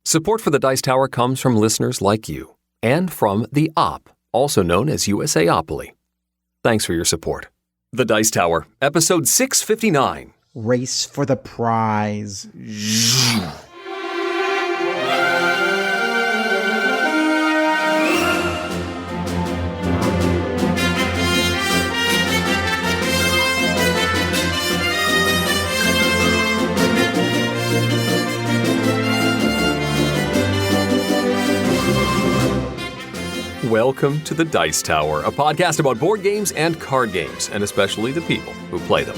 Support for the Dice Tower comes from listeners like you and from the Op, also known as USAopoly. Thanks for your support. The Dice Tower, episode 659. Race for the prize. Welcome to the Dice Tower, a podcast about board games and card games, and especially the people who play them.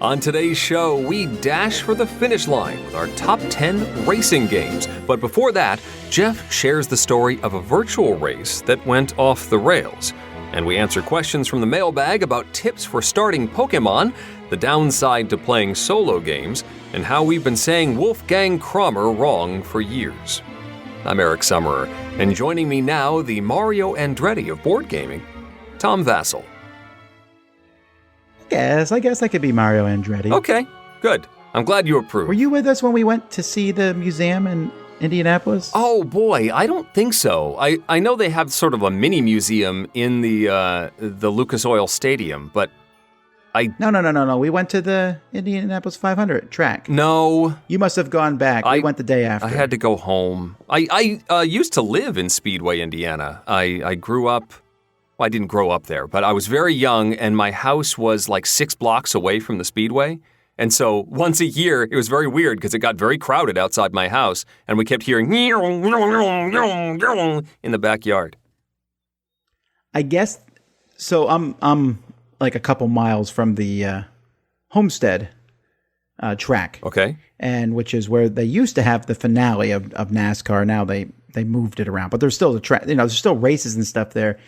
On today's show, we dash for the finish line with our top 10 racing games. But before that, Geoff shares the story of a virtual race that went off the rails. And we answer questions from the mailbag about tips for starting Pokemon, the downside to playing solo games, and how we've been saying Wolfgang Kramer wrong for years. I'm Eric Summerer, and joining me now, the Mario Andretti of board gaming, Tom Vassell. I guess I could be Mario Andretti. Okay, good. I'm glad you approve. Were you with us when we went to see the museum in Indianapolis? Oh boy, I don't think so. I know they have sort of a mini museum in the Lucas Oil Stadium, but No. We went to the Indianapolis 500 track. No. You must have gone back. We went the day after. I had to go home. I used to live in Speedway, Indiana. I grew up, well, I didn't grow up there, but I was very young, and my house was like 6 blocks away from the Speedway. And so once a year, it was very weird because it got very crowded outside my house, and we kept hearing in the backyard. I guess, so I'm like a couple miles from the Homestead track. Okay. And which is where they used to have the finale of NASCAR. Now they moved it around, but there's still the track, there's still races and stuff there.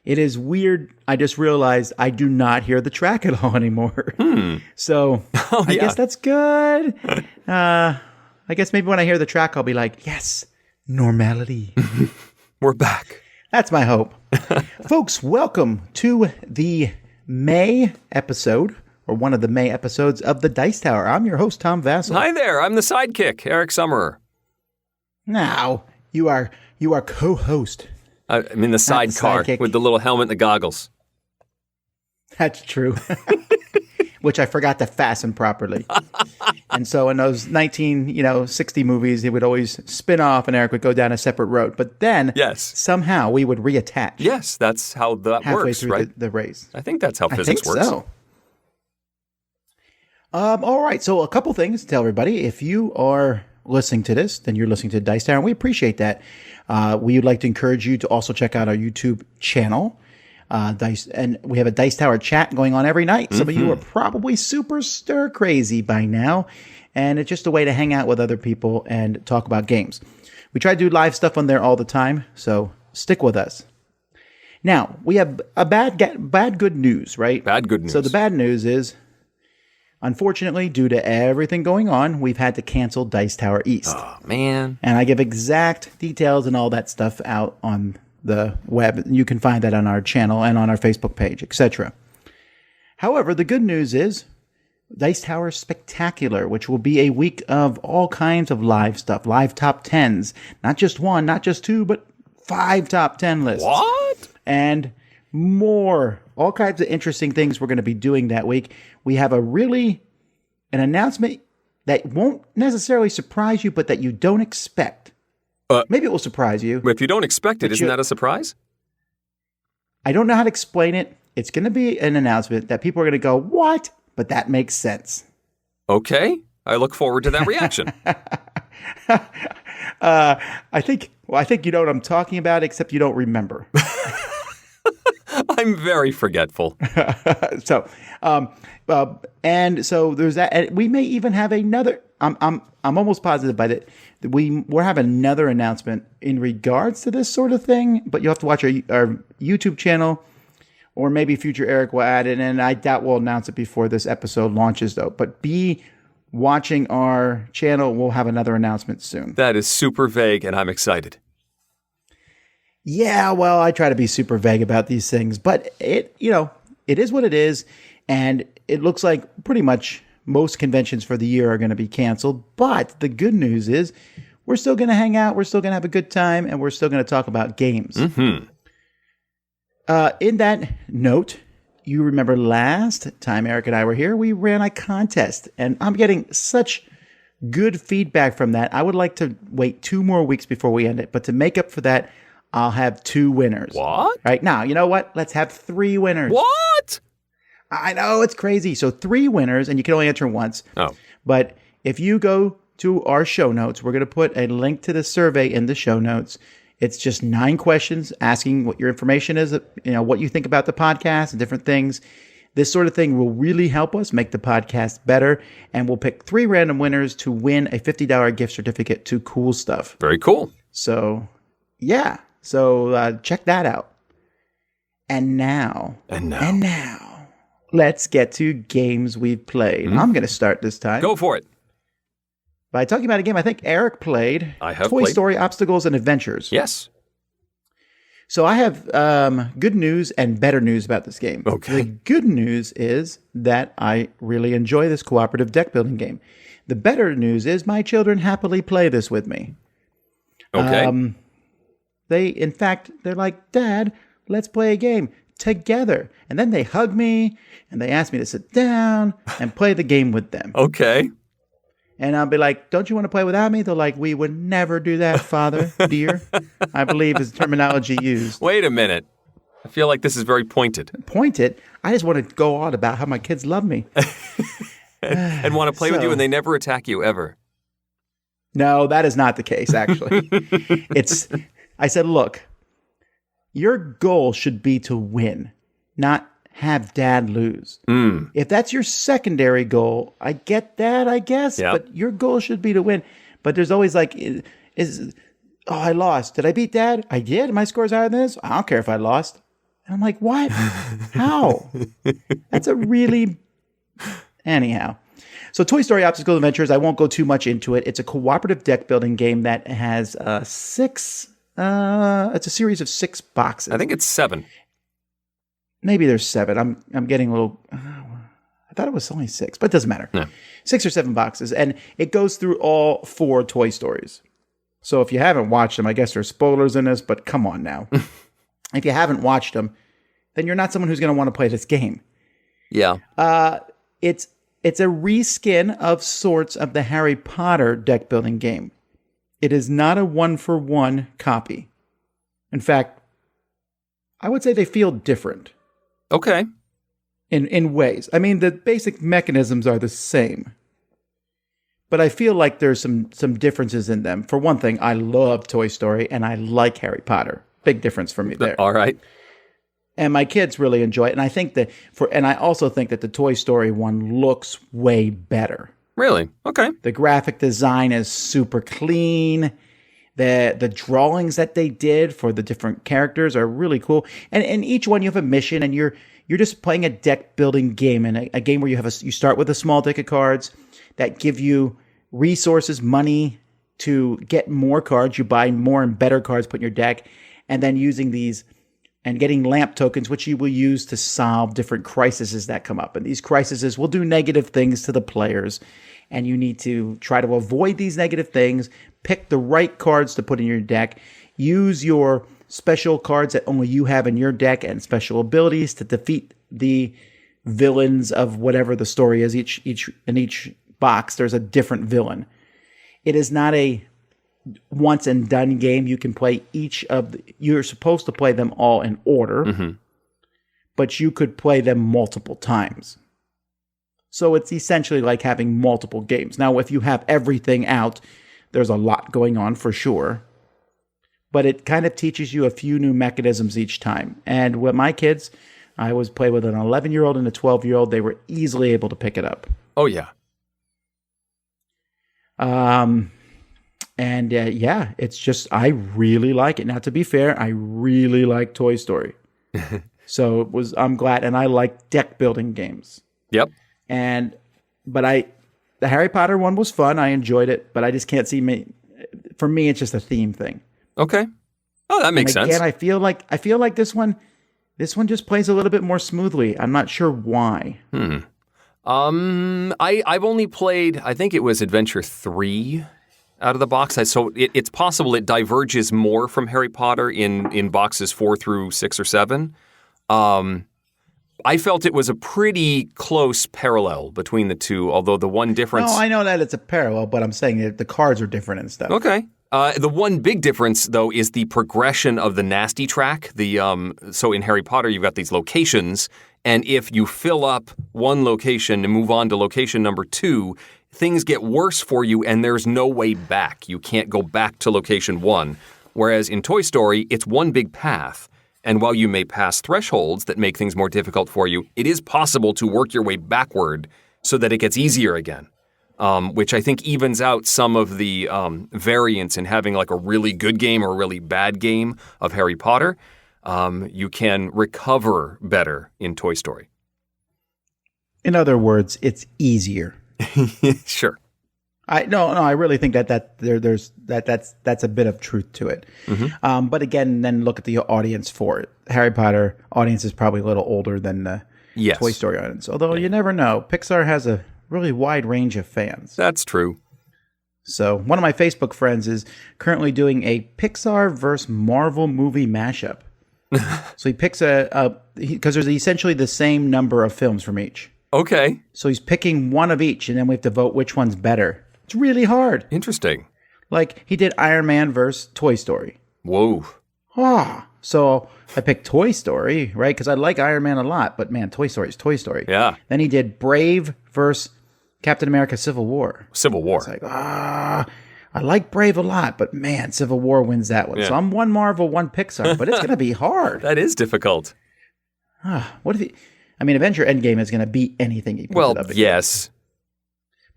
It is weird. I just realized I do not hear the track at all anymore. So I guess that's good. I guess maybe when I hear the track, I'll be like, yes, normality. We're back. That's my hope. Folks, welcome to the May episode, or one of the May episodes of the Dice Tower. I'm your host, Tom Vassell. Hi there. I'm the sidekick, Eric Summerer. Now, you are co-host. I'm in the sidecar with the little helmet and the goggles. That's true. Which I forgot to fasten properly. And so in those 1960 movies, it would always spin off and Eric would go down a separate road. But then somehow we would reattach. Yes, that's how that halfway works, through right? The race. I think that's how physics works. So. All right, so a couple things to tell everybody. If you are listening to this, then you're listening to Dice Tower, and we appreciate that. We would like to encourage you to also check out our YouTube channel. And we have a Dice Tower chat going on every night. Some of you are probably super stir crazy by now, and it's just a way to hang out with other people and talk about games. We try to do live stuff on there all the time, so stick with us. Now, we have a bad good news, right? Bad good news. So the bad news is, unfortunately, due to everything going on, we've had to cancel Dice Tower East. Oh, man. And I give exact details and all that stuff out on the web. You can find that on our channel and on our Facebook page, etc. However, the good news is Dice Tower Spectacular, which will be a week of all kinds of live stuff, live top 10s, not just one, not just two, but 5 top 10 lists. What? And more, all kinds of interesting things we're going to be doing that week. We have an announcement that won't necessarily surprise you, but that you don't expect. Maybe it will surprise you. If you don't expect it, isn't that a surprise? I don't know how to explain it. It's going to be an announcement that people are going to go, what? But that makes sense. Okay. I look forward to that reaction. I think you know what I'm talking about, except you don't remember. I'm very forgetful. So there's that. And we may even have another. I'm almost positive by that. We'll have another announcement in regards to this sort of thing, but you'll have to watch our YouTube channel, or maybe future Eric will add it, and I doubt we'll announce it before this episode launches, though. But be watching our channel. We'll have another announcement soon. That is super vague, and I'm excited. Yeah, well, I try to be super vague about these things, but it is what it is, and it looks like pretty much most conventions for the year are going to be canceled. But the good news is we're still going to hang out. We're still going to have a good time, and we're still going to talk about games. Mm-hmm. In that note, you remember last time Eric and I were here, we ran a contest, and I'm getting such good feedback from that. I would like to wait 2 more weeks before we end it, but to make up for that, I'll have 2 winners. What? Right now, you know what? Let's have 3 winners. What? I know, it's crazy. So 3 winners, and you can only enter once. Oh. But if you go to our show notes, we're going to put a link to the survey in the show notes. It's just 9 questions asking what your information is, what you think about the podcast and different things. This sort of thing will really help us make the podcast better. And we'll pick 3 random winners to win a $50 gift certificate to Cool Stuff. Very cool. So, yeah. So check that out. And now, let's get to games we've played. Mm-hmm. I'm going to start this time. Go for it. By talking about a game I think Eric played. I have Toy Story Obstacles and Adventures. Yes. So I have good news and better news about this game. Okay. The good news is that I really enjoy this cooperative deck building game. The better news is my children happily play this with me. Okay. They're like, Dad, let's play a game together. And then they hug me and they ask me to sit down and play the game with them. Okay. And I'll be like, don't you want to play without me? They're like, we would never do that, Father, dear. I believe is the terminology used. Wait a minute. I feel like this is very pointed. Pointed? I just want to go on about how my kids love me. and want to play with you, and they never attack you, ever. No, that is not the case, actually. I said, look, your goal should be to win, not have Dad lose. Mm. If that's your secondary goal, I get that, I guess. Yep. But your goal should be to win. But there's always like, I lost. Did I beat Dad? I did. My score's higher than this. I don't care if I lost. And I'm like, what? How? That's a really... Anyhow. So Toy Story Obstacle Adventures, I won't go too much into it. It's a cooperative deck building game that has 6... it's a series of 6 boxes. I think it's 7. Maybe there's 7. I'm getting a little... I thought it was only 6, but it doesn't matter. No. 6 or 7 boxes, and it goes through all 4 Toy Stories. So if you haven't watched them, I guess there's spoilers in this, but come on now. If you haven't watched them, then you're not someone who's going to want to play this game. Yeah. It's a reskin of sorts of the Harry Potter deck building game. It is not a 1-for-1 copy. In fact, I would say they feel different. Okay. In ways. I mean, the basic mechanisms are the same. But I feel like there's some differences in them. For one thing, I love Toy Story and I like Harry Potter. Big difference for me there. All right. And my kids really enjoy it. And I think and I also think that the Toy Story one looks way better. Really? Okay. The graphic design is super clean. The drawings that they did for the different characters are really cool. And each one you have a mission, and you're just playing a deck building game, and a game where you start with a small deck of cards that give you resources, money to get more cards. You buy more and better cards, put in your deck, and then using these and getting lamp tokens, which you will use to solve different crises that come up. And these crises will do negative things to the players. And you need to try to avoid these negative things, pick the right cards to put in your deck, use your special cards that only you have in your deck and special abilities to defeat the villains of whatever the story is. In each box, there's a different villain. It is not a once and done game. You can play you're supposed to play them all in order, but you could play them multiple times. So it's essentially like having multiple games. Now, if you have everything out, there's a lot going on for sure. But it kind of teaches you a few new mechanisms each time. And with my kids, I was playing with an 11-year-old and a 12-year-old. They were easily able to pick it up. Oh, yeah. It's just, I really like it. Now, to be fair, I really like Toy Story. So I'm glad. And I like deck building games. Yep. The Harry Potter one was fun. I enjoyed it, but I just can't see for me, it's just a theme thing. Okay. Oh, that makes sense. Again, I feel like this one just plays a little bit more smoothly. I'm not sure why. I've only played, I think it was Adventure 3. out of the box. So it's possible it diverges more from Harry Potter in boxes 4 through 6 or 7. I felt it was a pretty close parallel between the two, although the one difference... No, I know that it's a parallel, but I'm saying that the cards are different and stuff. Okay. The one big difference, though, is the progression of the nasty track. So in Harry Potter, you've got these locations, and if you fill up one location and move on to location number 2, things get worse for you, and there's no way back. You can't go back to location 1. Whereas in Toy Story, it's one big path. And while you may pass thresholds that make things more difficult for you, it is possible to work your way backward so that it gets easier again, which I think evens out some of the variance in having like a really good game or a really bad game of Harry Potter. You can recover better in Toy Story. In other words, it's easier. Sure. I really think that's a bit of truth to it. Mm-hmm. But again, then look at the audience for it. Harry Potter audience is probably a little older than the Toy Story audience. Although you never know. Pixar has a really wide range of fans. That's true. So one of my Facebook friends is currently doing a Pixar versus Marvel movie mashup. So he picks because there's essentially the same number of films from each. Okay. So he's picking one of each, and then we have to vote which one's better. It's really hard. Interesting. Like, he did Iron Man versus Toy Story. Whoa. So I picked Toy Story, right? Because I like Iron Man a lot, but man, Toy Story is Toy Story. Yeah. Then he did Brave versus Captain America Civil War. Civil War. It's like, I like Brave a lot, but man, Civil War wins that one. Yeah. So I'm one Marvel, one Pixar, but it's going to be hard. That is difficult. What if Avenger Endgame is going to beat anything he puts it up against. Yes.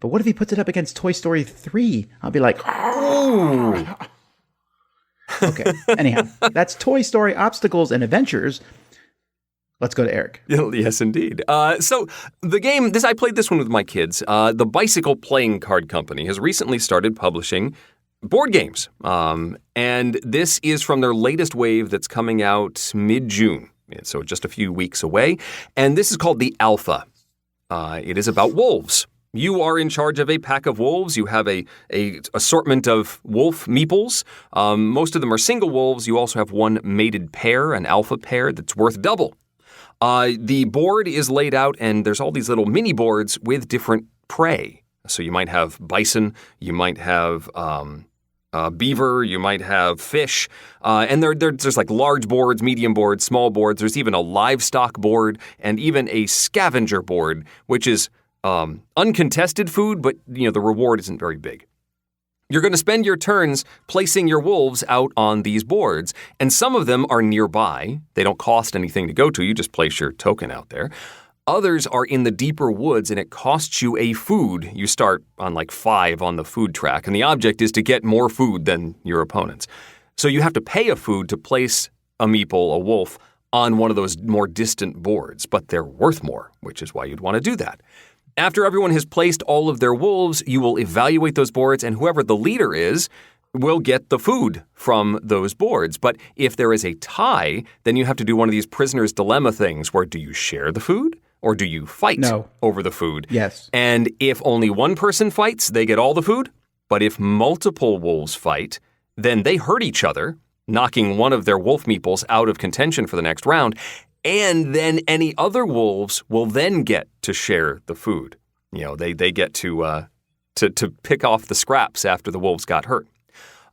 But what if he puts it up against Toy Story 3? I'll be like, oh. Okay. Anyhow, that's Toy Story, Obstacles, and Adventures. Let's go to Eric. Yes, indeed. So the game, I played this one with my kids. The Bicycle Playing Card Company has recently started publishing board games. And this is from their latest wave that's coming out mid-June. So just a few weeks away. And this is called the Alpha. It is about wolves. You are in charge of a pack of wolves. You have a assortment of wolf meeples. Most of them are single wolves. You also have one mated pair, an alpha pair, that's worth double. The board is laid out, and there's all these little mini boards with different prey. So you might have bison, you might have beaver, you might have fish, and there's like large boards, medium boards, small boards. There's even a livestock board and even a scavenger board, which is uncontested food, but the reward isn't very big. You're going to spend your turns placing your wolves out on these boards, and some of them are nearby. They don't cost anything to go to. You just place your token out there. Others are in the deeper woods, and it costs you a food. You start on like 5 on the food track, and the object is to get more food than your opponents. So you have to pay a food to place a meeple, a wolf, on one of those more distant boards, but they're worth more, which is why you'd want to do that. After everyone has placed all of their wolves, you will evaluate those boards, and whoever the leader is will get the food from those boards. But if there is a tie, then you have to do one of these prisoner's dilemma things where do you share the food or do you fight over the food? Yes. And if only one person fights, they get all the food. But if multiple wolves fight, then they hurt each other, knocking one of their wolf meeples out of contention for the next round. And then any other wolves will then get to share the food. They get to pick off the scraps after the wolves got hurt.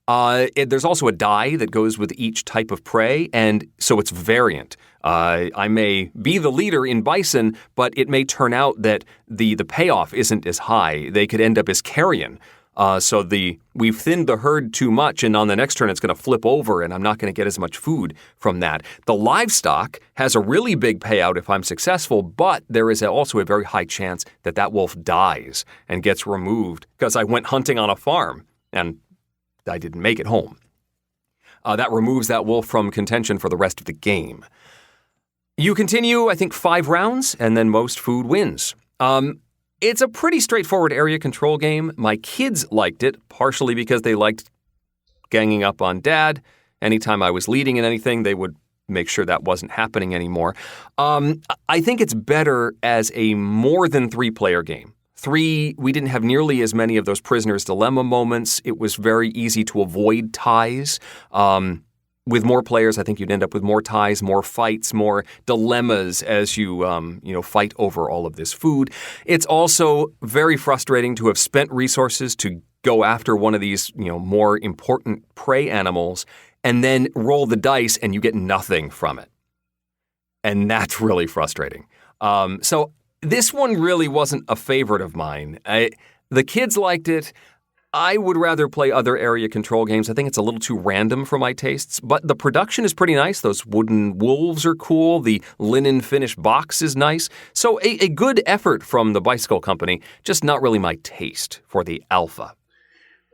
There's also a die that goes with each type of prey, and so it's variant. I may be the leader in bison, but it may turn out that the payoff isn't as high. They could end up as carrion. So we've thinned the herd too much, and on the next turn it's going to flip over, and I'm not going to get as much food from that. The livestock has a really big payout if I'm successful, but there is also a very high chance that wolf dies and gets removed because I went hunting on a farm, and I didn't make it home. That removes that wolf from contention for the rest of the game. You continue, I think, 5 rounds, and then most food wins. It's a pretty straightforward area control game. My kids liked it, partially because they liked ganging up on Dad. Anytime I was leading in anything, they would make sure that wasn't happening anymore. I think it's better as a more than 3-player game. 3, we didn't have nearly as many of those prisoner's dilemma moments. It was very easy to avoid ties. With more players, I think you'd end up with more ties, more fights, more dilemmas as you fight over all of this food. It's also very frustrating to have spent resources to go after one of these, more important prey animals and then roll the dice and you get nothing from it. And that's really frustrating. So this one really wasn't a favorite of mine. The kids liked it. I would rather play other area control games. I think it's a little too random for my tastes, but the production is pretty nice. Those wooden wolves are cool. The linen finished box is nice. So a good effort from the Bicycle Company, just not really my taste for the alpha.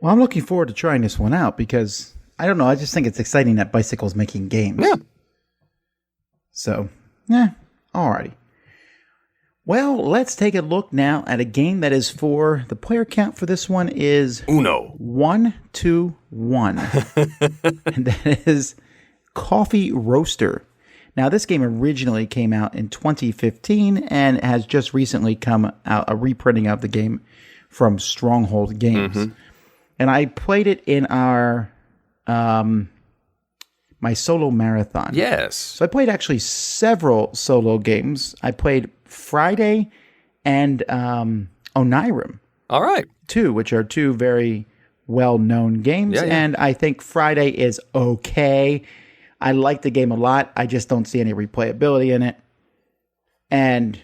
Well, I'm looking forward to trying this one out because, I don't know, I just think it's exciting that Bicycle's making games. Yeah. So, alrighty. Well, let's take a look now at a game that is for, the player count for this one is Uno. 1, 2, 1. And that is Coffee Roaster. Now, this game originally came out in 2015 and has just recently come out, a reprinting of the game from Stronghold Games. Mm-hmm. And I played it in our my solo marathon. Yes. So I played actually several solo games. I played Friday and Onirim. All right. Which are two very well-known games. Yeah. And I think Friday is okay. I like the game a lot. I just don't see any replayability in it. And,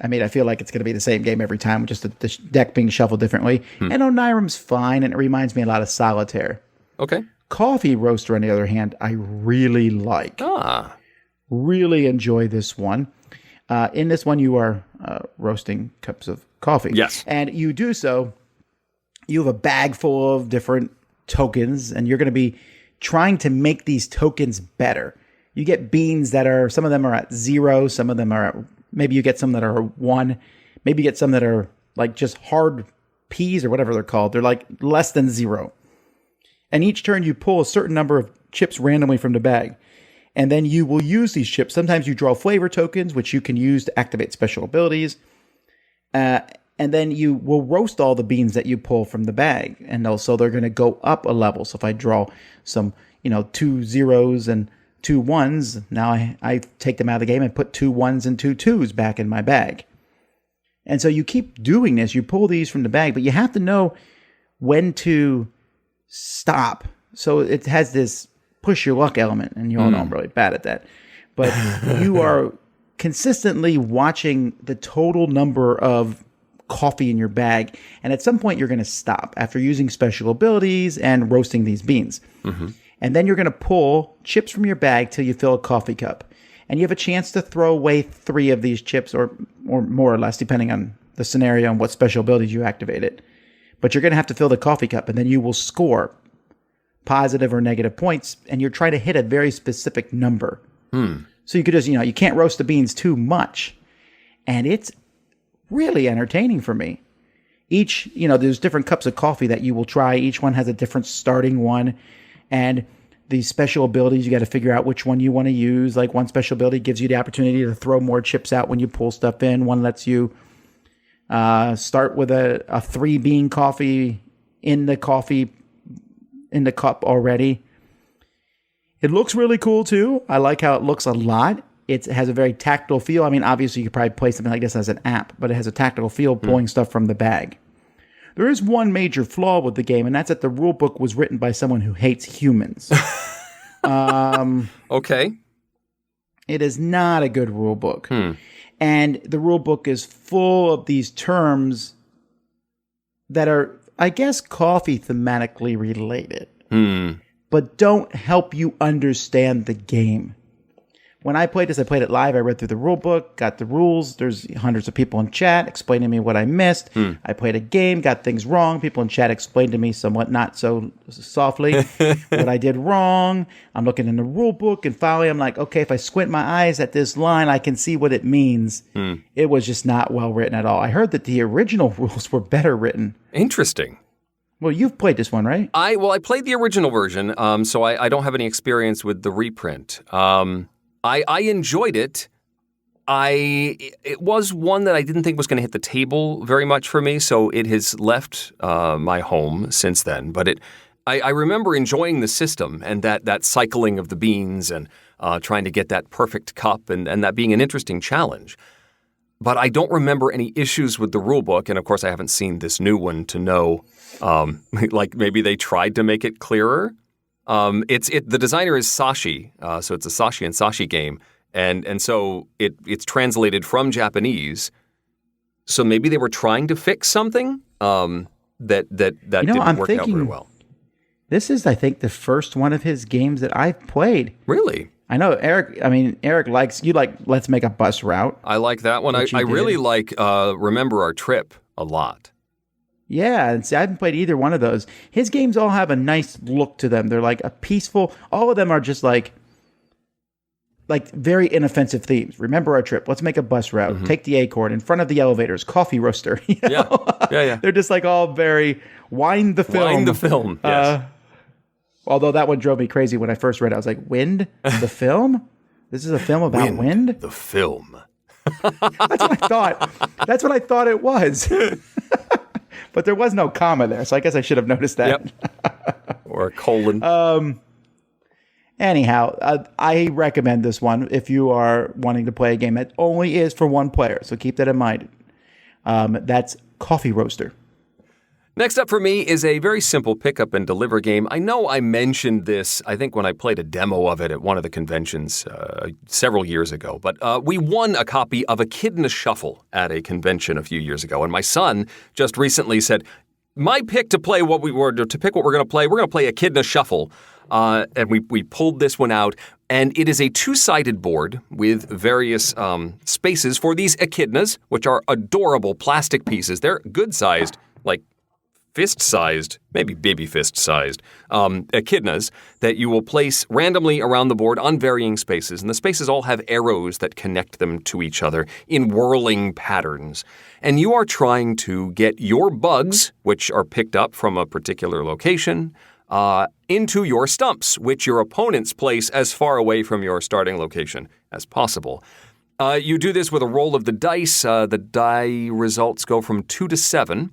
I feel like it's going to be the same game every time, just the deck being shuffled differently. And Onirim's fine, and it reminds me a lot of Solitaire. Okay. Coffee Roaster, on the other hand, I really like. Really enjoy this one. In this one, you are roasting cups of coffee. Yes. And you do so, you have a bag full of different tokens, and you're going to be trying to make these tokens better. You get beans that are, some of them are at 0, some of them are at, maybe you get some that are 1, maybe you get some that are like just hard peas or whatever they're called. They're like less than 0. And each turn you pull a certain number of chips randomly from the bag. And then you will use these chips. Sometimes you draw flavor tokens, which you can use to activate special abilities. And then you will roast all the beans that you pull from the bag. And also they're going to go up a level. So if I draw some, 2 0s and 2 1s, now I take them out of the game and put 2 1s and 2 2s back in my bag. And so you keep doing this. You pull these from the bag, but you have to know when to stop. So it has this push your luck element, and you all know I'm really bad at that. But you are consistently watching the total number of coffee in your bag, and at some point you're going to stop after using special abilities and roasting these beans. Mm-hmm. And then you're going to pull chips from your bag till you fill a coffee cup. And you have a chance to throw away 3 of these chips, or more or less, depending on the scenario and what special abilities you activated. But you're going to have to fill the coffee cup, and then you will score positive or negative points, and you're trying to hit a very specific number. So you could just, you can't roast the beans too much. And it's really entertaining for me. Each, there's different cups of coffee that you will try. Each one has a different starting one. And these special abilities, you got to figure out which one you want to use. Like one special ability gives you the opportunity to throw more chips out when you pull stuff in. One lets you start with a 3-bean coffee in the cup already. It looks really cool too. I like how it looks a lot. It has a very tactile feel. Obviously you could probably play something like this as an app, but it has a tactile feel pulling stuff from the bag. There is one major flaw with the game, and that's that the rule book was written by someone who hates humans. Okay. It is not a good rule book. And the rule book is full of these terms that are, I guess, coffee thematically related, but don't help you understand the game. When I played this, I played it live. I read through the rule book, got the rules. There's hundreds of people in chat explaining to me what I missed. I played a game, got things wrong. People in chat explained to me somewhat not so softly what I did wrong. I'm looking in the rule book, and finally I'm like, okay, if I squint my eyes at this line, I can see what it means. It was just not well written at all. I heard that the original rules were better written. Interesting. Well, you've played this one, right? I played the original version, so I don't have any experience with the reprint. I enjoyed it. It was one that I didn't think was going to hit the table very much for me, so it has left my home since then. But I remember enjoying the system and that cycling of the beans and trying to get that perfect cup and that being an interesting challenge. But I don't remember any issues with the rulebook, and of course I haven't seen this new one to know, like maybe they tried to make it clearer. The designer is Sashi, so it's a Sashi and Sashi game. And so it's translated from Japanese. So maybe they were trying to fix something that didn't work out very well. This is, I think, the first one of his games that I've played. Really? I know Eric likes Let's Make a Bus Route. I like that one. I really like Remember Our Trip a lot. Yeah, and see, I haven't played either one of those. His games all have a nice look to them. They're like a peaceful. All of them are just like very inoffensive themes. Remember Our Trip. Let's Make a Bus Route. Mm-hmm. Take the Acorn. In Front of the Elevators. Coffee Roaster. You know? Yeah. They're just like all very Wind the Film. Wind the Film, yes. Although that one drove me crazy when I first read it. I was like, Wind the Film? This is a film about wind? The Film. That's what I thought. That's what I thought it was. But there was no comma there, so I guess I should have noticed that. Yep. Or a colon. Anyhow, I recommend this one if you are wanting to play a game that only is for one player. So keep that in mind. That's Coffee Roaster. Next up for me is a very simple pick up and deliver game. I know I mentioned this, I think, when I played a demo of it at one of the conventions several years ago. But we won a copy of Echidna Shuffle at a convention a few years ago. And my son just recently said, my pick to play what we're going to play Echidna Shuffle. And we pulled this one out, and it is a two-sided board with various spaces for these echidnas, which are adorable plastic pieces. They're good-sized, like fist-sized, maybe baby fist-sized echidnas that you will place randomly around the board on varying spaces. And the spaces all have arrows that connect them to each other in whirling patterns. And you are trying to get your bugs, which are picked up from a particular location, into your stumps, which your opponents place as far away from your starting location as possible. You do this with a roll of the dice. The die results go from 2 to 7.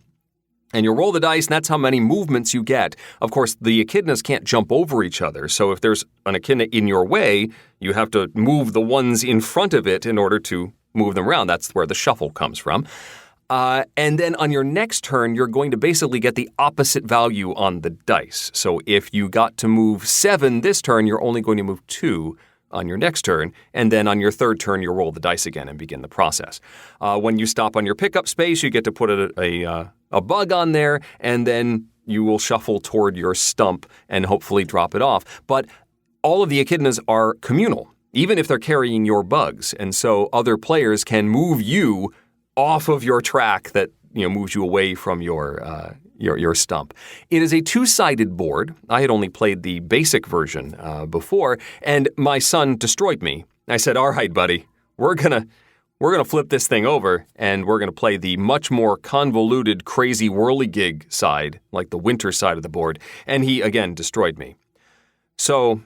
And you roll the dice, and that's how many movements you get. Of course, the echidnas can't jump over each other. So if there's an echidna in your way, you have to move the ones in front of it in order to move them around. That's where the shuffle comes from. And then on your next turn, you're going to basically get the opposite value on the dice. So if you got to move 7 this turn, you're only going to move 2 on your next turn. And then on your third turn, you roll the dice again and begin the process. When you stop on your pickup space, you get to put a bug on there, and then you will shuffle toward your stump and hopefully drop it off. But all of the echidnas are communal, even if they're carrying your bugs. And so other players can move you off of your track that moves you away from your stump. It is a two-sided board. I had only played the basic version before, and my son destroyed me. I said, "All right, buddy, we're gonna flip this thing over, and we're gonna play the much more convoluted, crazy whirligig side, like the winter side of the board." And he again destroyed me. So,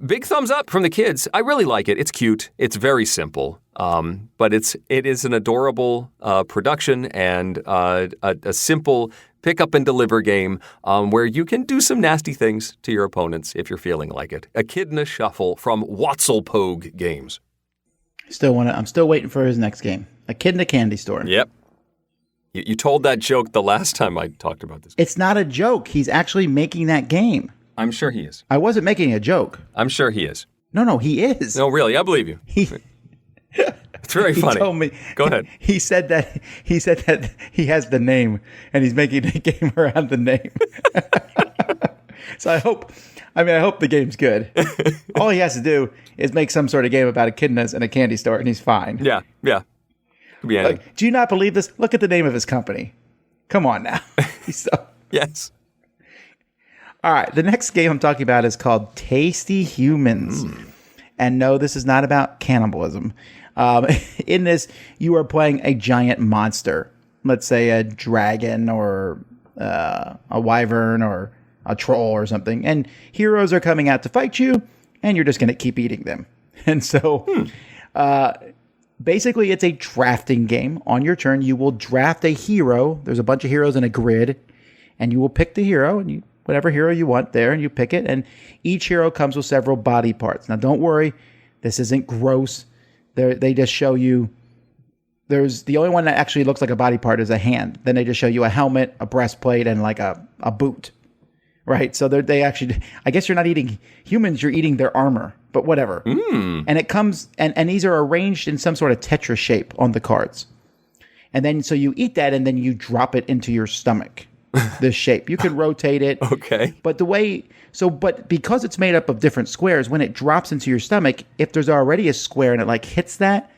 big thumbs up from the kids. I really like it. It's cute. It's very simple. But it is an adorable production and a simple pick up and deliver game where you can do some nasty things to your opponents if you're feeling like it. Echidna Shuffle from Watzelpogue Games. I'm still waiting for his next game. Echidna Candy Store. Yep. You told that joke the last time I talked about this. It's not a joke. He's actually making that game. I'm sure he is. I wasn't making a joke. I'm sure he is. No, he is. No, really, I believe you. It's very funny. He told me. Go ahead. He said that he has the name and he's making a game around the name. So I hope the game's good. All he has to do is make some sort of game about echidnas in a candy store and he's fine. Yeah. Could be anything. Do you not believe this? Look at the name of his company. Come on now. Yes. All right. The next game I'm talking about is called Tasty Humans. And no, this is not about cannibalism. In this, you are playing a giant monster. Let's say a dragon or a wyvern or a troll or something. And heroes are coming out to fight you, and you're just going to keep eating them. And so basically, it's a drafting game. On your turn, you will draft a hero. There's a bunch of heroes in a grid, and you will pick the hero, and whatever hero you want there, and you pick it. And each hero comes with several body parts. Now, don't worry, this isn't gross. They just show you. There's the only one that actually looks like a body part is a hand. Then they just show you a helmet, a breastplate, and like a boot. Right, so they actually, I guess you're not eating humans, you're eating their armor, but whatever. And it comes, and these are arranged in some sort of Tetris shape on the cards. And then, so you eat that, and then you drop it into your stomach, this shape. You can rotate it. Okay. But but because it's made up of different squares, when it drops into your stomach, if there's already a square and it like hits that,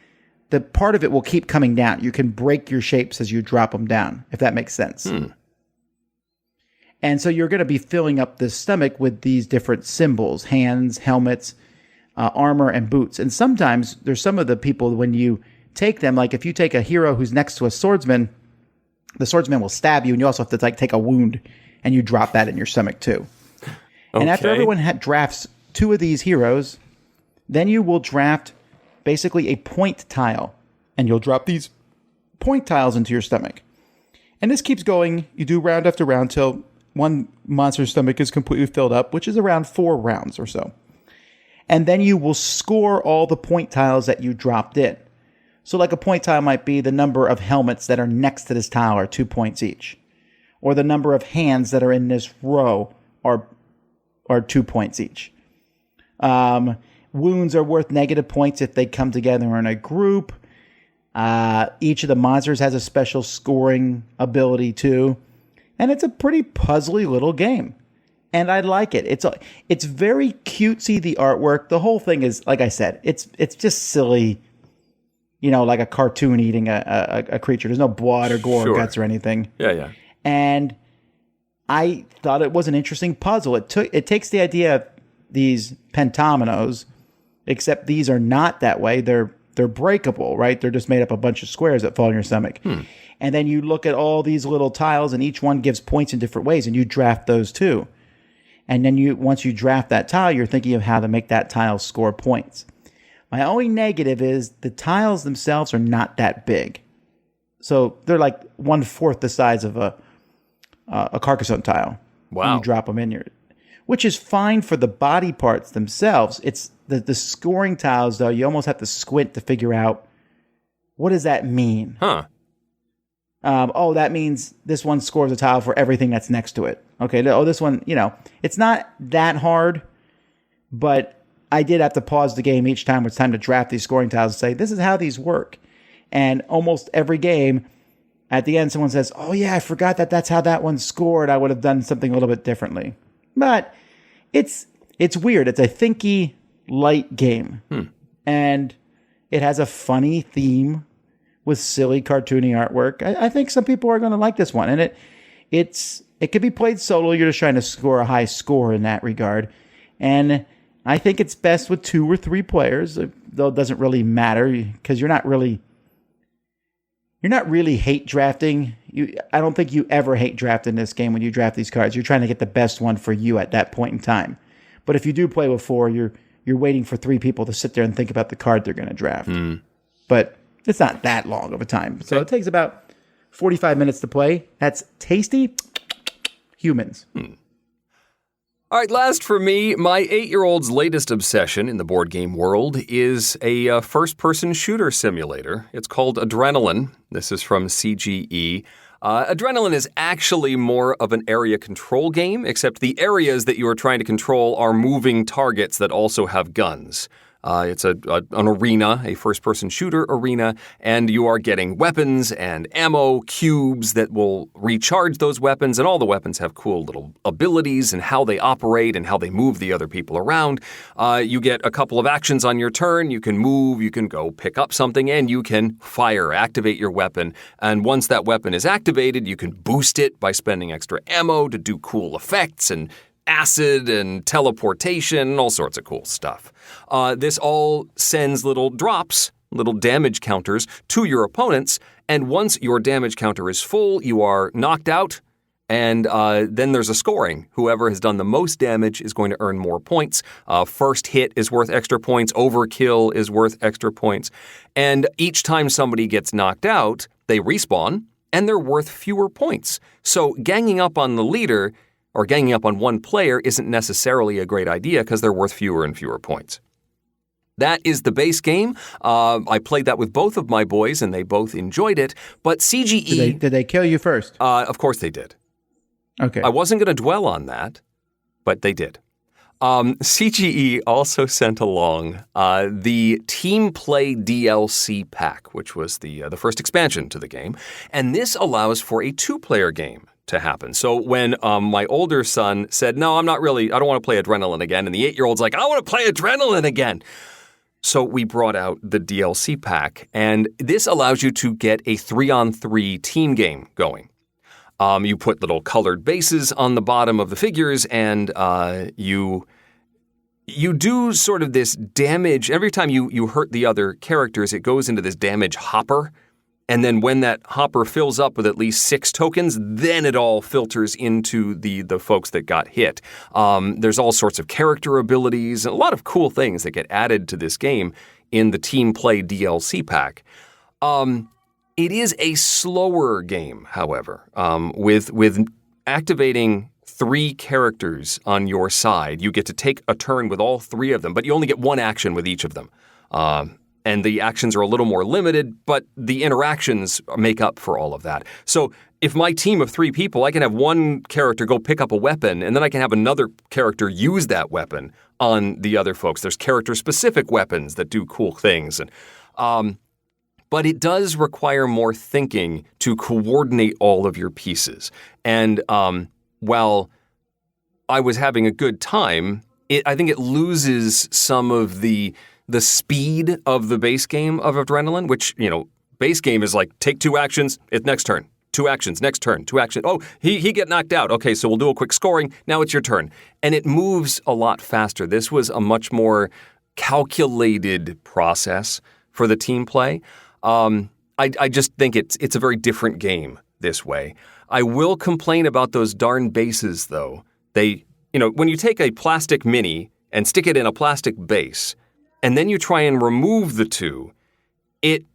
the part of it will keep coming down. You can break your shapes as you drop them down, if that makes sense. And so you're going to be filling up the stomach with these different symbols, hands, helmets, armor, and boots. And sometimes there's some of the people, when you take them, like if you take a hero who's next to a swordsman, the swordsman will stab you, and you also have to like take a wound, and you drop that in your stomach too. Okay. And after everyone drafts 2 of these heroes, then you will draft basically a point tile, and you'll drop these point tiles into your stomach. And this keeps going. You do round after round till one monster's stomach is completely filled up, which is around 4 rounds or so. And then you will score all the point tiles that you dropped in. So like a point tile might be the number of helmets that are next to this tile are 2 points each. Or the number of hands that are in this row are 2 points each. Wounds are worth negative points if they come together in a group. Each of the monsters has a special scoring ability too. And it's a pretty puzzly little game. And I like it. It's very cutesy, the artwork. The whole thing is, like I said, it's just silly, like a cartoon eating a creature. There's no blood or gore or guts or anything. Yeah. And I thought it was an interesting puzzle. It takes the idea of these pentominoes, except these are not that way. They're breakable, right? They're just made up a bunch of squares that fall in your stomach. And then you look at all these little tiles, and each one gives points in different ways, and you draft those too. And then once you draft that tile, you're thinking of how to make that tile score points. My only negative is the tiles themselves are not that big. So they're like 1/4 the size of a Carcassonne tile. Wow. You drop them in here, which is fine for the body parts themselves. It's the scoring tiles, though, you almost have to squint to figure out, what does that mean? That means this one scores a tile for everything that's next to it. Okay, this one, it's not that hard, but I did have to pause the game each time it's time to draft these scoring tiles and say, this is how these work. And almost every game, at the end, someone says, oh yeah, I forgot that's how that one scored. I would have done something a little bit differently. But it's weird. It's a thinky, light game. And it has a funny theme with silly, cartoony artwork. I think some people are going to like this one. And it could be played solo. You're just trying to score a high score in that regard. And I think it's best with 2 or 3 players, though it doesn't really matter because you're not really hate drafting. I don't think you ever hate drafting this game when you draft these cards. You're trying to get the best one for you at that point in time. But if you do play with 4, you're waiting for 3 people to sit there and think about the card they're going to draft. But it's not that long of a time. So it takes about 45 minutes to play. That's tasty. Humans. All right, last for me, my 8-year-old's latest obsession in the board game world is a first-person shooter simulator. It's called Adrenaline. This is from CGE. Adrenaline is actually more of an area control game, except the areas that you are trying to control are moving targets that also have guns. It's an arena, a first-person shooter arena, and you are getting weapons and ammo cubes that will recharge those weapons, and all the weapons have cool little abilities and how they operate and how they move the other people around. You get a couple of actions on your turn. You can move, you can go pick up something, and you can activate your weapon. And once that weapon is activated, you can boost it by spending extra ammo to do cool effects and acid and teleportation, all sorts of cool stuff. This all sends little drops, little damage counters to your opponents, and once your damage counter is full, you are knocked out, And then there's a scoring. Whoever has done the most damage is going to earn more points. First hit is worth extra points. Overkill is worth extra points. And each time somebody gets knocked out, they respawn, and they're worth fewer points. So ganging up on the leader or ganging up on one player isn't necessarily a great idea because they're worth fewer and fewer points. That is the base game. I played that with both of my boys, and they both enjoyed it. But CGE... Did they kill you first? Of course they did. Okay. I wasn't going to dwell on that, but they did. CGE also sent along the Team Play DLC pack, which was the first expansion to the game. And this allows for a two-player game to happen. So when my older son said, no, I don't want to play Adrenaline again, and the 8-year-old's like, I want to play Adrenaline again. So we brought out the DLC pack, and this allows you to get a 3-on-3 team game going. You put little colored bases on the bottom of the figures, and you do sort of this damage. Every time you hurt the other characters, it goes into this damage hopper. And then when that hopper fills up with at least 6 tokens, then it all filters into the folks that got hit. There's all sorts of character abilities and a lot of cool things that get added to this game in the Team Play DLC pack. It is a slower game, however, with activating 3 characters on your side. You get to take a turn with all 3 of them, but you only get 1 action with each of them. And the actions are a little more limited, but the interactions make up for all of that. So if my team of 3 people, I can have one character go pick up a weapon, and then I can have another character use that weapon on the other folks. There's character-specific weapons that do cool things. But it does require more thinking to coordinate all of your pieces. And while I was having a good time, I think it loses some of the speed of the base game of Adrenaline, which, base game is like, take 2 actions, it's next turn. 2 actions, next turn, 2 actions. Oh, he get knocked out. Okay, so we'll do a quick scoring. Now it's your turn. And it moves a lot faster. This was a much more calculated process for the team play. I just think it's a very different game this way. I will complain about those darn bases, though. When you take a plastic mini and stick it in a plastic base, and then you try and remove the 2, it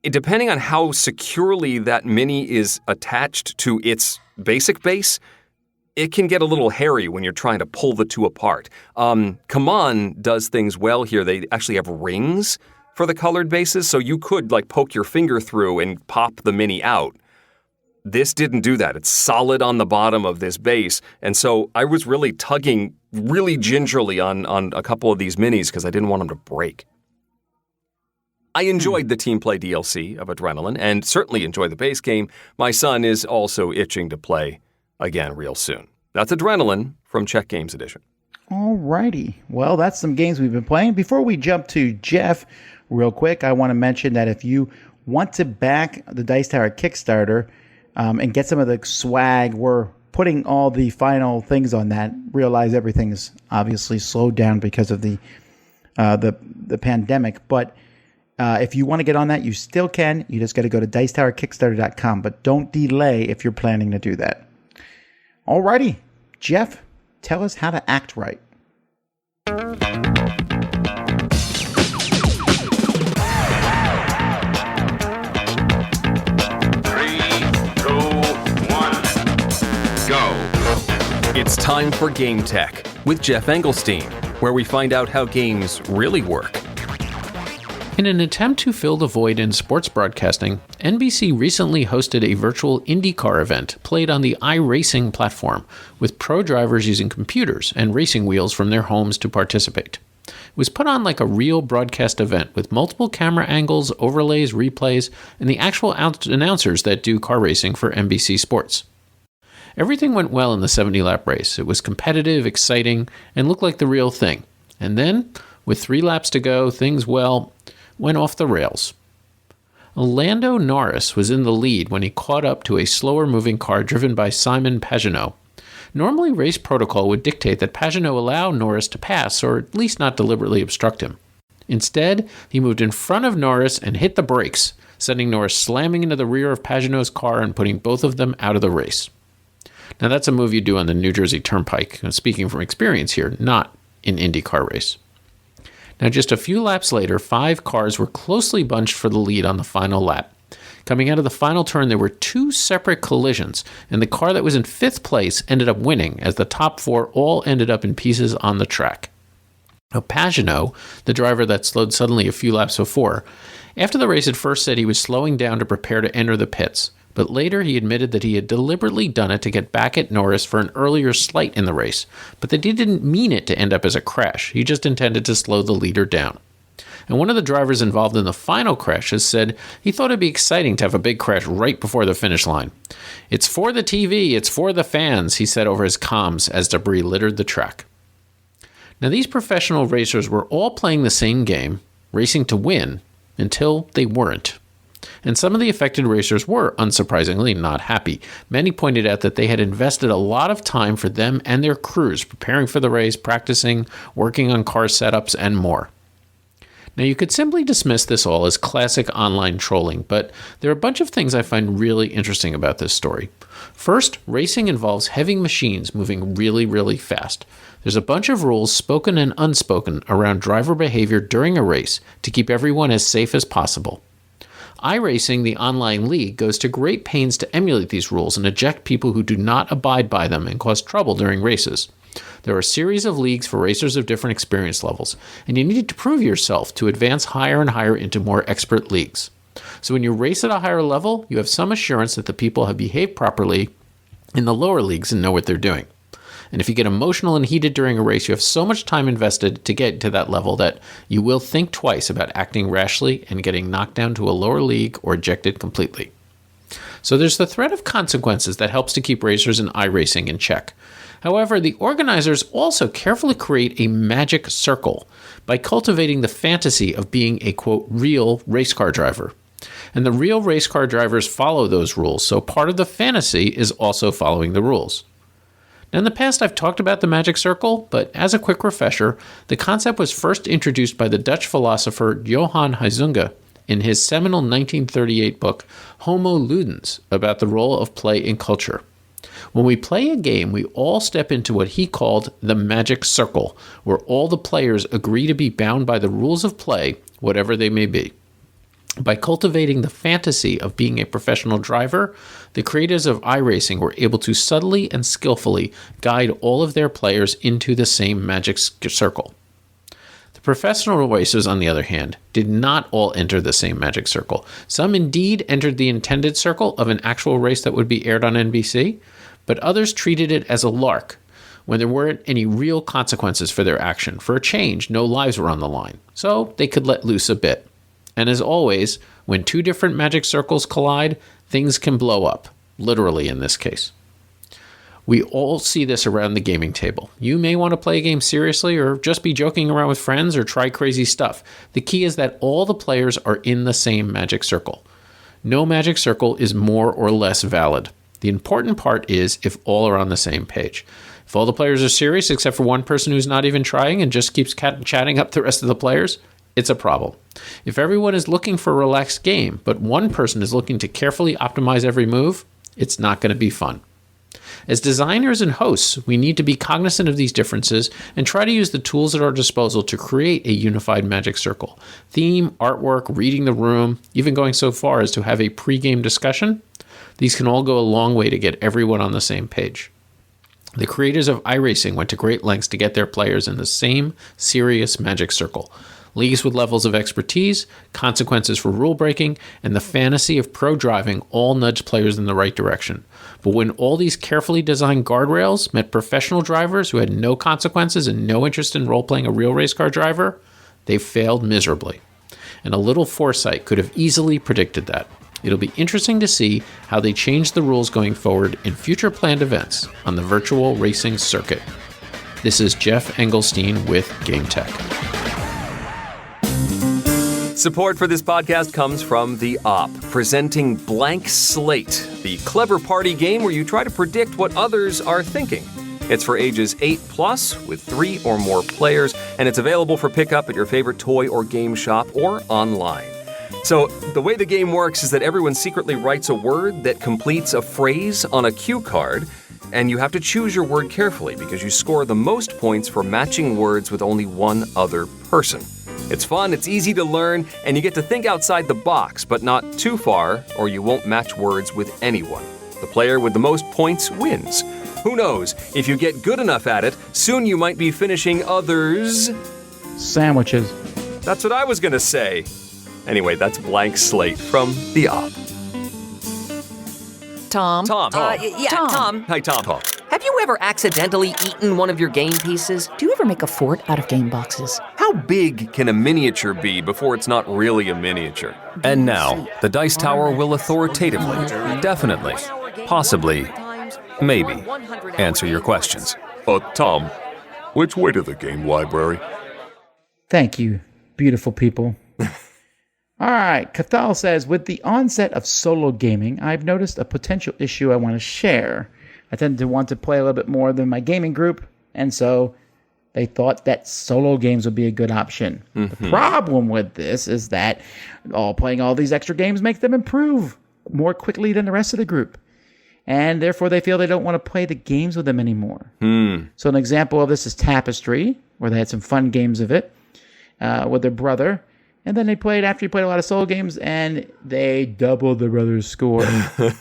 depending on how securely that mini is attached to its basic base, it can get a little hairy when you're trying to pull the 2 apart. Kaman does things well here. They actually have rings for the colored bases, so you could poke your finger through and pop the mini out. This didn't do that. It's solid on the bottom of this base, and so I was really tugging really gingerly on a couple of these minis because I didn't want them to break. I enjoyed the Team Play DLC of Adrenaline and certainly enjoy the base game. My son is also itching to play again real soon. That's Adrenaline from Czech Games Edition. Alrighty. Well, that's some games we've been playing. Before we jump to Geoff, real quick, I want to mention that if you want to back the Dice Tower Kickstarter and get some of the swag, we're putting all the final things on that. Realize everything is obviously slowed down because of the pandemic, but if you want to get on that, you still can. You just got to go to dicetowerkickstarter.com, but don't delay if you're planning to do that. Alrighty, Geoff, tell us how to act right. 3, 2, 1, go. It's time for Game Tech with Geoff Engelstein, where we find out how games really work. In an attempt to fill the void in sports broadcasting, NBC recently hosted a virtual IndyCar event played on the iRacing platform, with pro drivers using computers and racing wheels from their homes to participate. It was put on like a real broadcast event with multiple camera angles, overlays, replays, and the actual announcers that do car racing for NBC Sports. Everything went well in the 70-lap race. It was competitive, exciting, and looked like the real thing. And then, with 3 laps to go, things, went off the rails. Lando Norris was in the lead when he caught up to a slower-moving car driven by Simon Pagenaud. Normally, race protocol would dictate that Pagenaud allow Norris to pass, or at least not deliberately obstruct him. Instead, he moved in front of Norris and hit the brakes, sending Norris slamming into the rear of Pagenaud's car and putting both of them out of the race. Now, that's a move you do on the New Jersey Turnpike, speaking from experience here, not an IndyCar race. Now, just a few laps later, 5 cars were closely bunched for the lead on the final lap. Coming out of the final turn, there were 2 separate collisions, and the car that was in 5th place ended up winning, as the top 4 all ended up in pieces on the track. Now, Pagano, the driver that slowed suddenly a few laps before, after the race at first said he was slowing down to prepare to enter the pits, but later he admitted that he had deliberately done it to get back at Norris for an earlier slight in the race, but that he didn't mean it to end up as a crash. He just intended to slow the leader down. And one of the drivers involved in the final crash has said he thought it'd be exciting to have a big crash right before the finish line. "It's for the TV, it's for the fans," he said over his comms as debris littered the track. Now, these professional racers were all playing the same game, racing to win, until they weren't. And some of the affected racers were, unsurprisingly, not happy. Many pointed out that they had invested a lot of time for them and their crews, preparing for the race, practicing, working on car setups, and more. Now, you could simply dismiss this all as classic online trolling, but there are a bunch of things I find really interesting about this story. First, racing involves heavy machines moving really, really fast. There's a bunch of rules, spoken and unspoken, around driver behavior during a race to keep everyone as safe as possible. iRacing, the online league, goes to great pains to emulate these rules and eject people who do not abide by them and cause trouble during races. There are a series of leagues for racers of different experience levels, and you need to prove yourself to advance higher and higher into more expert leagues. So when you race at a higher level, you have some assurance that the people have behaved properly in the lower leagues and know what they're doing. And if you get emotional and heated during a race, you have so much time invested to get to that level that you will think twice about acting rashly and getting knocked down to a lower league or ejected completely. So there's the threat of consequences that helps to keep racers in iRacing in check. However, the organizers also carefully create a magic circle by cultivating the fantasy of being a, quote, real race car driver. And the real race car drivers follow those rules, so part of the fantasy is also following the rules. Now, in the past, I've talked about the magic circle, but as a quick refresher, the concept was first introduced by the Dutch philosopher Johan Huizinga in his seminal 1938 book, Homo Ludens, about the role of play in culture. When we play a game, we all step into what he called the magic circle, where all the players agree to be bound by the rules of play, whatever they may be. By cultivating the fantasy of being a professional driver, the creators of iRacing were able to subtly and skillfully guide all of their players into the same magic circle. The professional racers, on the other hand, did not all enter the same magic circle. Some indeed entered the intended circle of an actual race that would be aired on NBC, but others treated it as a lark, when there weren't any real consequences for their action. For a change, no lives were on the line, so they could let loose a bit. And as always, when 2 different magic circles collide, things can blow up, literally in this case. We all see this around the gaming table. You may want to play a game seriously or just be joking around with friends or try crazy stuff. The key is that all the players are in the same magic circle. No magic circle is more or less valid. The important part is if all are on the same page. If all the players are serious except for one person who's not even trying and just keeps chatting up the rest of the players, it's a problem. If everyone is looking for a relaxed game, but one person is looking to carefully optimize every move, it's not going to be fun. As designers and hosts, we need to be cognizant of these differences and try to use the tools at our disposal to create a unified magic circle. Theme, artwork, reading the room, even going so far as to have a pre-game discussion, these can all go a long way to get everyone on the same page. The creators of iRacing went to great lengths to get their players in the same serious magic circle. Leagues with levels of expertise, consequences for rule breaking, and the fantasy of pro driving all nudged players in the right direction. But when all these carefully designed guardrails met professional drivers who had no consequences and no interest in role-playing a real race car driver, they failed miserably. And a little foresight could have easily predicted that. It'll be interesting to see how they change the rules going forward in future planned events on the virtual racing circuit. This is Geoff Engelstein with GameTech. Support for this podcast comes from The Op, presenting Blank Slate, the clever party game where you try to predict what others are thinking. It's for ages 8+ with 3 or more players, and it's available for pickup at your favorite toy or game shop or online. So the way the game works is that everyone secretly writes a word that completes a phrase on a cue card, and you have to choose your word carefully because you score the most points for matching words with only one other person. It's fun, it's easy to learn, and you get to think outside the box, but not too far, or you won't match words with anyone. The player with the most points wins. Who knows? If you get good enough at it, soon you might be finishing others' sandwiches. That's what I was gonna say. Anyway, that's Blank Slate from The Op. Tom. Tom. Tom. Hi, Tom. Have you ever accidentally eaten one of your game pieces? Do you ever make a fort out of game boxes? How big can a miniature be before it's not really a miniature? And now, the Dice Tower will authoritatively, definitely, possibly, maybe, answer your questions. Tom, which way to the game library? Thank you, beautiful people. All right, Cathal says, with the onset of solo gaming, I've noticed a potential issue I want to share. I tend to want to play a little bit more than my gaming group, and so they thought that solo games would be a good option. The problem with this is that playing all these extra games makes them improve more quickly than the rest of the group, and therefore they feel they don't want to play the games with them anymore. So an example of this is Tapestry, where they had some fun games of it with their brother. And then after he played a lot of solo games, and they doubled the brother's score.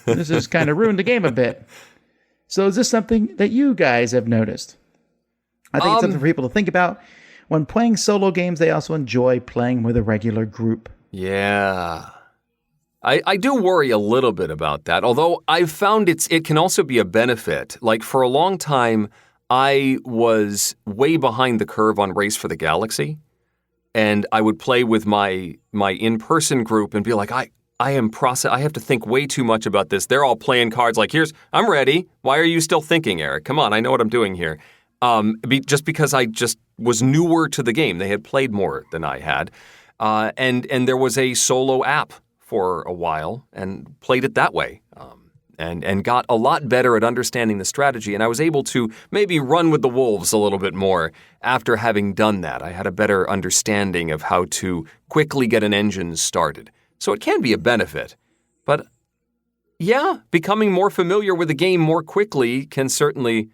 This has kind of ruined the game a bit. So is this something that you guys have noticed? I think it's something for people to think about. When playing solo games, they also enjoy playing with a regular group. Yeah. I do worry a little bit about that, although I've found it can also be a benefit. Like, for a long time, I was way behind the curve on Race for the Galaxy. And I would play with my in-person group and be like, I have to think way too much about this. They're all playing cards like, I'm ready. Why are you still thinking, Eric? Come on, I know what I'm doing here. Just because I just was newer to the game. They had played more than I had. And there was a solo app for a while and played it that way. And got a lot better at understanding the strategy. And I was able to maybe run with the wolves a little bit more after having done that. I had a better understanding of how to quickly get an engine started. So it can be a benefit. But yeah, becoming more familiar with the game more quickly can certainly,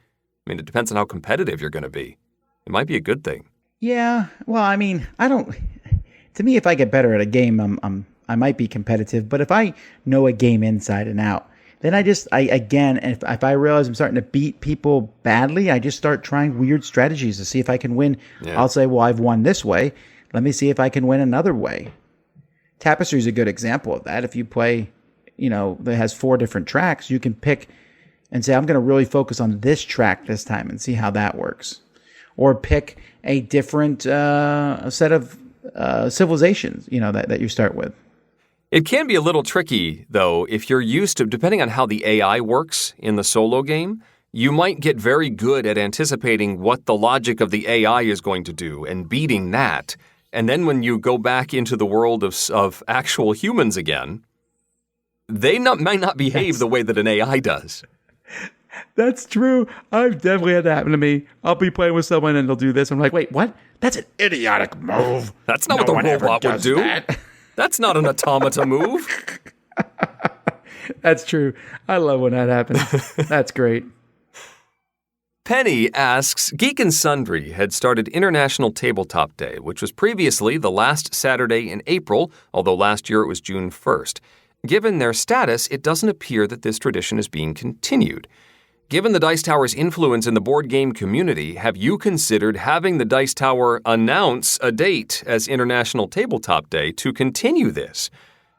it depends on how competitive you're going to be. It might be a good thing. Yeah, well, to me, if I get better at a game, I might be competitive. But if I know a game inside and out, then if I realize I'm starting to beat people badly, I just start trying weird strategies to see if I can win. Yeah. I'll say, well, I've won this way. Let me see if I can win another way. Tapestry is a good example of that. If you play, that has 4 different tracks, you can pick and say, I'm going to really focus on this track this time and see how that works. Or pick a different set of civilizations, that you start with. It can be a little tricky, though, if you're used to, depending on how the AI works in the solo game, you might get very good at anticipating what the logic of the AI is going to do and beating that. And then when you go back into the world of actual humans again, they might not behave the way that an AI does. That's true. I've definitely had that happen to me. I'll be playing with someone and they'll do this. I'm like, wait, what? That's an idiotic move. That's not what the robot would do. That's not an automata move. That's true. I love when that happens. That's great. Penny asks, Geek and Sundry had started International Tabletop Day, which was previously the last Saturday in April, although last year it was June 1st. Given their status, it doesn't appear that this tradition is being continued. Given the Dice Tower's influence in the board game community, have you considered having the Dice Tower announce a date as International Tabletop Day to continue this?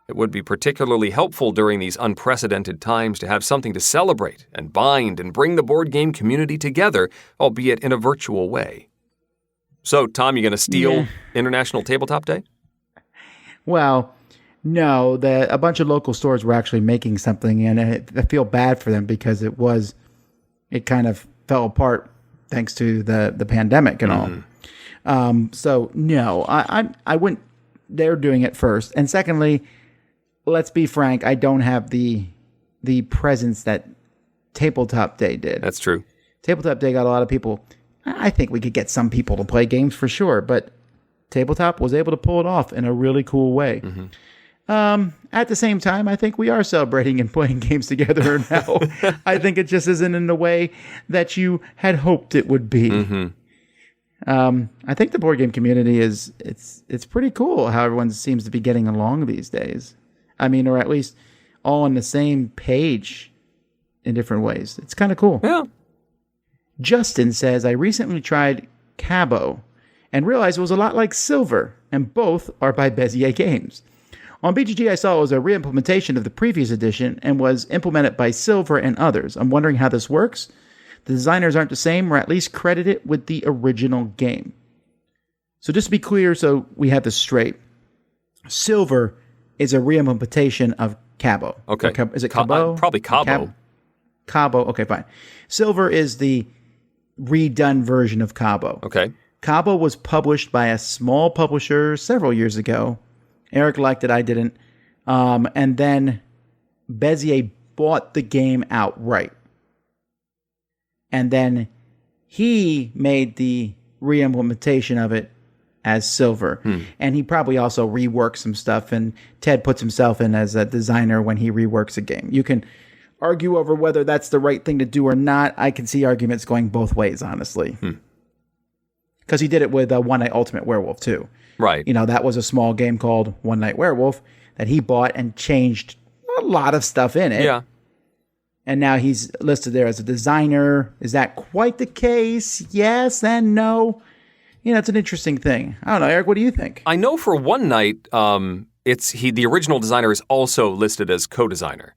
It would be particularly helpful during these unprecedented times to have something to celebrate and bind and bring the board game community together, albeit in a virtual way. So, Tom, you going to steal International Tabletop Day? Well, no. A bunch of local stores were actually making something, and I feel bad for them because it kind of fell apart thanks to the pandemic and all. So, no, I wouldn't. They're doing it first. And secondly, let's be frank, I don't have the presence that Tabletop Day did. That's true. Tabletop Day got a lot of people. I think we could get some people to play games for sure, but Tabletop was able to pull it off in a really cool way. At the same time, I think we are celebrating and playing games together now. I think it just isn't in the way that you had hoped it would be. I think the board game community it's pretty cool how everyone seems to be getting along these days. I mean, or at least all on the same page in different ways. It's kind of cool. Yeah. Justin says, I recently tried Cabo and realized it was a lot like Silver, and both are by Bezier Games. On BGG, I saw it was a re-implementation of the previous edition and was implemented by Silver and others. I'm wondering how this works. The designers aren't the same, or at least credited with the original game. So just to be clear, so we have this straight. Silver is a re-implementation of Cabo. Okay. Is it Cabo? Probably Cabo. Cabo. Okay, fine. Silver is the redone version of Cabo. Okay. Cabo was published by a small publisher several years ago. Eric liked it, I didn't. And then Bezier bought the game outright. And then he made the re-implementation of it as Silver. And he probably also reworked some stuff, and Ted puts himself in as a designer when he reworks a game. You can argue over whether that's the right thing to do or not. I can see arguments going both ways, honestly. Because he did it with One Night Ultimate Werewolf, too. Right. You know, that was a small game called One Night Werewolf that he bought and changed a lot of stuff in it. Yeah. And now he's listed there as a designer. Is that quite the case? Yes and no. You know, it's an interesting thing. I don't know, Eric, what do you think? I know for One Night, the original designer is also listed as co-designer.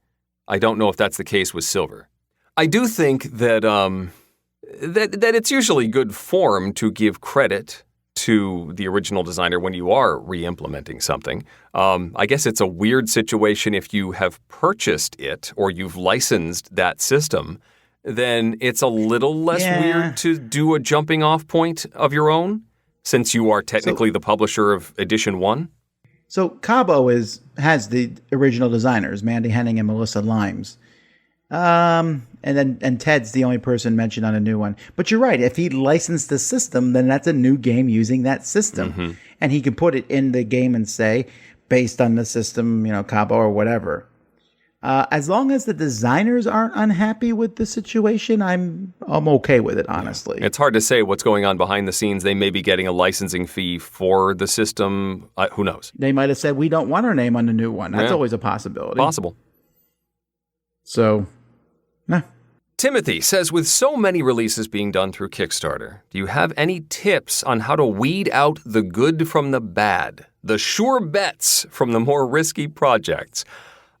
I don't know if that's the case with Silver. I do think that that it's usually good form to give credit to the original designer when you are re-implementing something. I guess it's a weird situation if you have purchased it or you've licensed that system, then it's a little less weird to do a jumping off point of your own, since you are technically the publisher of Edition 1. So Cabo has the original designers, Mandy Henning and Melissa Limes. And Ted's the only person mentioned on a new one. But you're right. If he licensed the system, then that's a new game using that system. And he can put it in the game and say, based on the system, you know, Cabo or whatever. As long as the designers aren't unhappy with the situation, I'm okay with it, honestly. It's hard to say what's going on behind the scenes. They may be getting a licensing fee for the system. Who knows? They might have said, we don't want our name on the new one. That's always a possibility. Possible. So, nah. Timothy says, with so many releases being done through Kickstarter, do you have any tips on how to weed out the good from the bad, the sure bets from the more risky projects?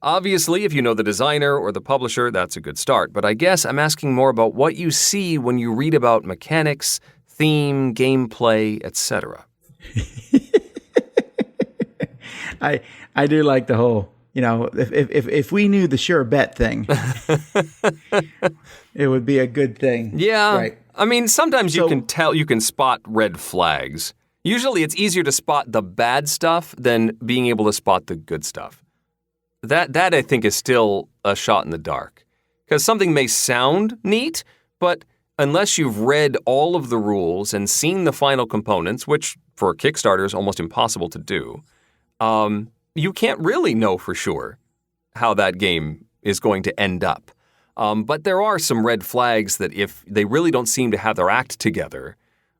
Obviously, if you know the designer or the publisher, that's a good start. But I guess I'm asking more about what you see when you read about mechanics, theme, gameplay, etc. I do like the whole, you know, if we knew the sure bet thing, it would be a good thing. Yeah. Right. I mean, sometimes you can spot red flags. Usually it's easier to spot the bad stuff than being able to spot the good stuff. That I think is still a shot in the dark. Because something may sound neat, but unless you've read all of the rules and seen the final components, which for Kickstarter is almost impossible to do, you can't really know for sure how that game is going to end up. But there are some red flags that if they really don't seem to have their act together,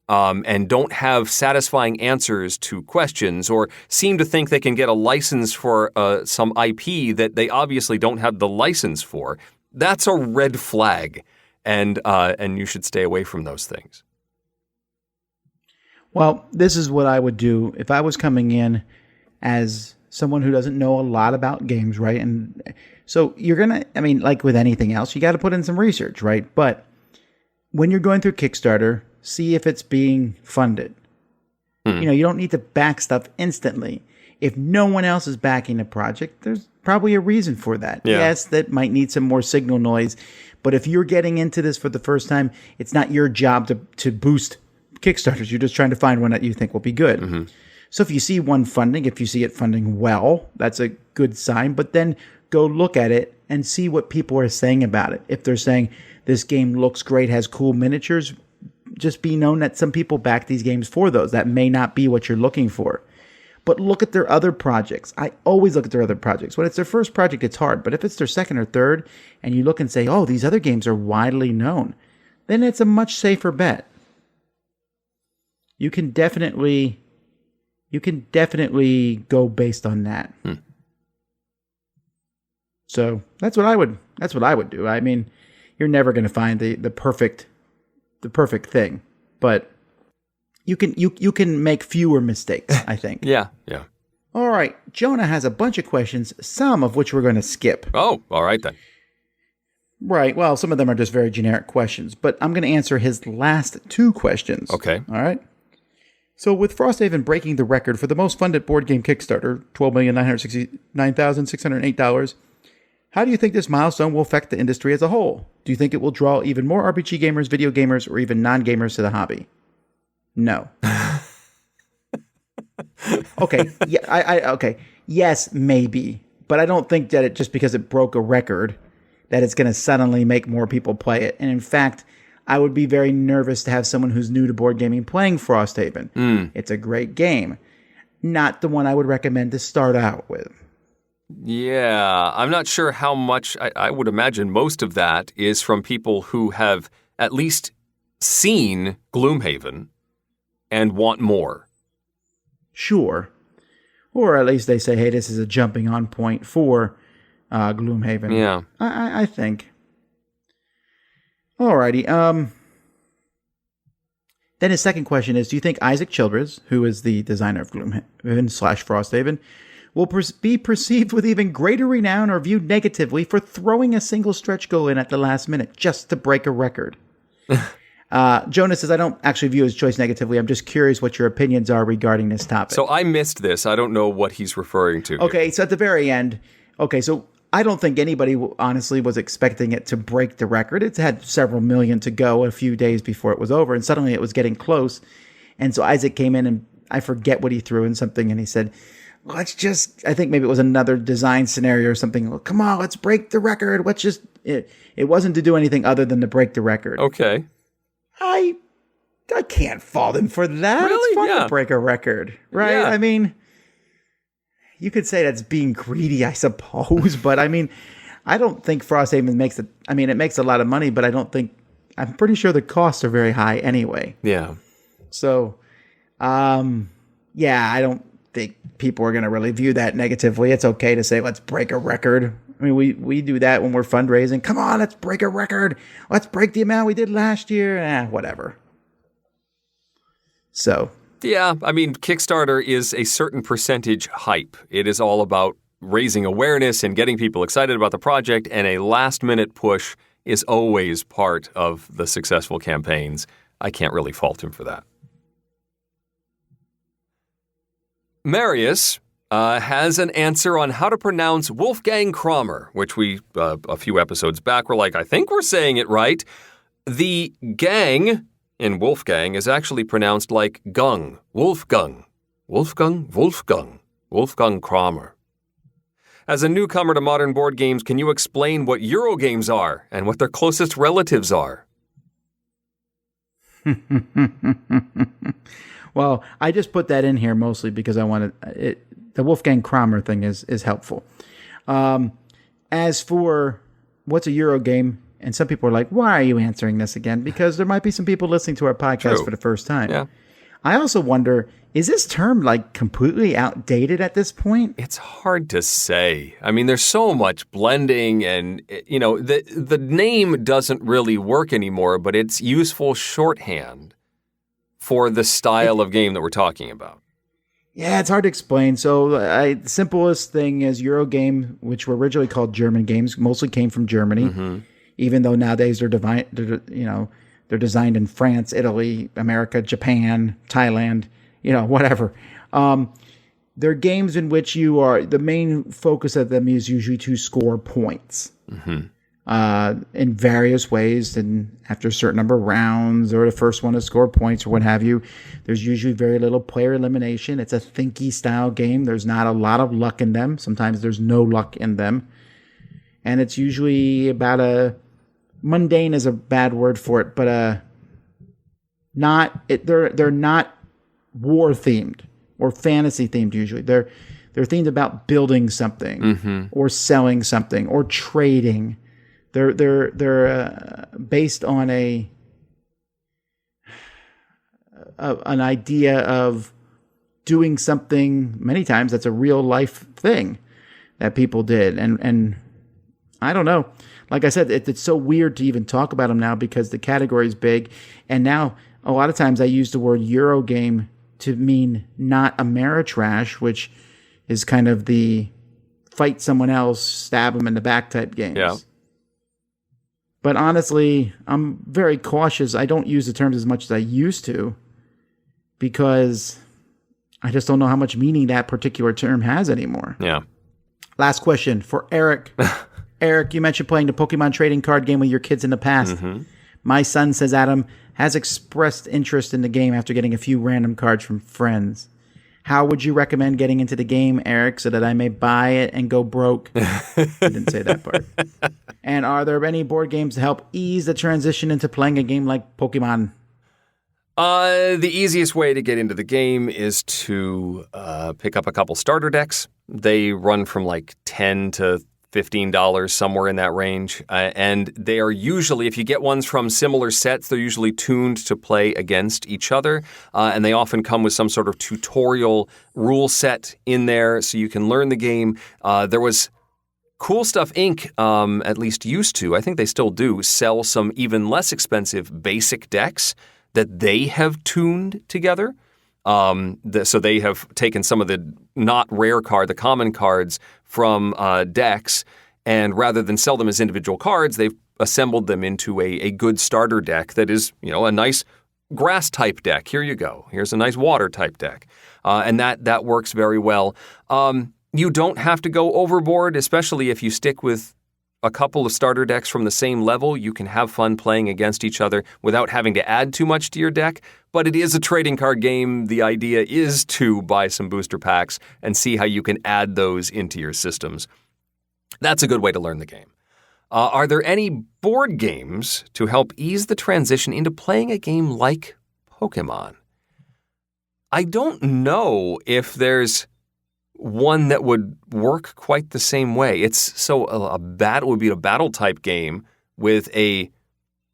and don't have satisfying answers to questions or seem to think they can get a license for some IP that they obviously don't have the license for, that's a red flag, and you should stay away from those things. Well, this is what I would do if I was coming in as someone who doesn't know a lot about games, right? And so you're going to, I mean, like with anything else, you got to put in some research, right? But when you're going through Kickstarter, see if it's being funded. You know, you don't need to back stuff instantly. If no one else is backing the project, there's probably a reason for that. Yeah. Yes, that might need some more signal noise. But if you're getting into this for the first time, it's not your job to boost Kickstarters. You're just trying to find one that you think will be good. Mm-hmm. So if you see one funding, if you see it funding well, that's a good sign. But then go look at it and see what people are saying about it. If they're saying this game looks great, has cool miniatures, just be known that some people back these games for those. That may not be what you're looking for. But look at their other projects. I always look at their other projects. When it's their first project, it's hard. But if it's their second or third, and you look and say, oh, these other games are widely known, then it's a much safer bet. You can definitely go based on that. So that's what I would do. I mean, you're never going to find the perfect thing, but you can make fewer mistakes, I think. Yeah. All right. Jonah has a bunch of questions, some of which we're going to skip. Oh, all right then. Right. Well, some of them are just very generic questions, but I'm going to answer his last 2 questions. Okay. All right. So with Frosthaven breaking the record for the most funded board game Kickstarter, $12,969,608, how do you think this milestone will affect the industry as a whole? Do you think it will draw even more RPG gamers, video gamers, or even non-gamers to the hobby? No. Okay. Yeah. Okay. Yes, maybe, but I don't think that just because it broke a record, that it's going to suddenly make more people play it. And in fact, I would be very nervous to have someone who's new to board gaming playing Frosthaven. It's a great game. Not the one I would recommend to start out with. Yeah, I'm not sure how much. I would imagine most of that is from people who have at least seen Gloomhaven and want more. Sure. Or at least they say, hey, this is a jumping on point for Gloomhaven. Yeah. I think. Alrighty. Then his second question is, do you think Isaac Childress, who is the designer of Gloomhaven / Frosthaven, will be perceived with even greater renown or viewed negatively for throwing a single stretch goal in at the last minute just to break a record? Jonas says, I don't actually view his choice negatively. I'm just curious what your opinions are regarding this topic. So I missed this. I don't know what he's referring to. Okay, so at the very end, so I don't think anybody honestly was expecting it to break the record. It's had several million to go a few days before it was over, and suddenly it was getting close. And so Isaac came in, and I forget what he threw in something, and he said, I think maybe it was another design scenario or something. Well, come on, let's break the record. It wasn't to do anything other than to break the record. Okay. I can't fault him for that. Really? It's fun Yeah. to break a record, right? Yeah. I mean, you could say that's being greedy, I suppose, but I mean, I don't think Frosthaven makes it. I mean, it makes a lot of money, but I'm pretty sure the costs are very high anyway. Yeah. So, yeah, I don't think people are going to really view that negatively. It's okay to say, let's break a record. I mean, we do that when we're fundraising. Come on, let's break a record. Let's break the amount we did last year. Whatever. So. Yeah, I mean, Kickstarter is a certain percentage hype. It is all about raising awareness and getting people excited about the project, and a last-minute push is always part of the successful campaigns. I can't really fault him for that. Marius has an answer on how to pronounce Wolfgang Kramer, which we, a few episodes back, were like, I think we're saying it right. The gang in Wolfgang is actually pronounced like gung, Wolfgang Kramer. As a newcomer to modern board games, can you explain what Eurogames are and what their closest relatives are? Well, I just put that in here mostly because I wanted it. The Wolfgang Kramer thing is helpful. As for what's a Eurogame, and some people are like, why are you answering this again? Because there might be some people listening to our podcast for the first time. Yeah. I also wonder, is this term like completely outdated at this point? It's hard to say. I mean, there's so much blending and, you know, the name doesn't really work anymore, but it's useful shorthand for the style of game that we're talking about. Yeah, it's hard to explain. So the simplest thing is Eurogame, which were originally called German games, mostly came from Germany, even though nowadays they're designed in France, Italy, America, Japan, Thailand, whatever. They're games in which the main focus of them is usually to score points in various ways. And after a certain number of rounds, or the first one to score points or what have you, there's usually very little player elimination. It's a thinky style game. There's not a lot of luck in them. Sometimes there's no luck in them. And it's usually about mundane is a bad word for it, but they're not war themed. or fantasy themed usually. They're themed about building something or selling something or trading. They're based on an idea of doing something many times that's a real life thing that people did. And I don't know. Like I said, it's so weird to even talk about them now because the category is big. And now a lot of times I use the word Eurogame to mean not Ameritrash, which is kind of the fight someone else, stab them in the back type games. Yeah. But honestly, I'm very cautious. I don't use the terms as much as I used to because I just don't know how much meaning that particular term has anymore. Yeah. Last question for Eric. Eric, you mentioned playing the Pokemon trading card game with your kids in the past. My son, says Adam, has expressed interest in the game after getting a few random cards from friends. How would you recommend getting into the game, Eric, so that I may buy it and go broke? I didn't say that part. And are there any board games to help ease the transition into playing a game like Pokemon? The easiest way to get into the game is to pick up a couple starter decks. They run from like $10 to $15, somewhere in that range. And they are usually, if you get ones from similar sets, they're usually tuned to play against each other. And they often come with some sort of tutorial rule set in there so you can learn the game. There was Cool Stuff Inc., at least used to, I think they still do, sell some even less expensive basic decks that they have tuned together. So they have taken some of the not rare the common cards from decks, and rather than sell them as individual cards, they've assembled them into a good starter deck that is, a nice grass type deck. Here you go. Here's a nice water type deck. And that works very well. You don't have to go overboard, especially if you stick with a couple of starter decks from the same level. You can have fun playing against each other without having to add too much to your deck. But it is a trading card game. The idea is to buy some booster packs and see how you can add those into your systems. That's a good way to learn the game. Are there any board games to help ease the transition into playing a game like Pokemon? I don't know if there's one that would work quite the same way. It's so it would be a battle type game with a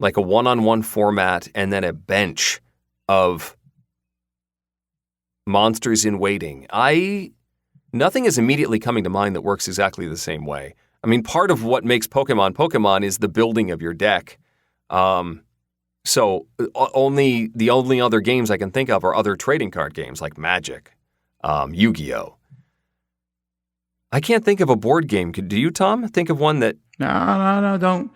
one-on-one format and then a bench of monsters in waiting. Nothing is immediately coming to mind that works exactly the same way. I mean, part of what makes Pokemon is the building of your deck. So the only other games I can think of are other trading card games like Magic, Yu-Gi-Oh! I can't think of a board game. Do you, Tom? Think of one that... No, don't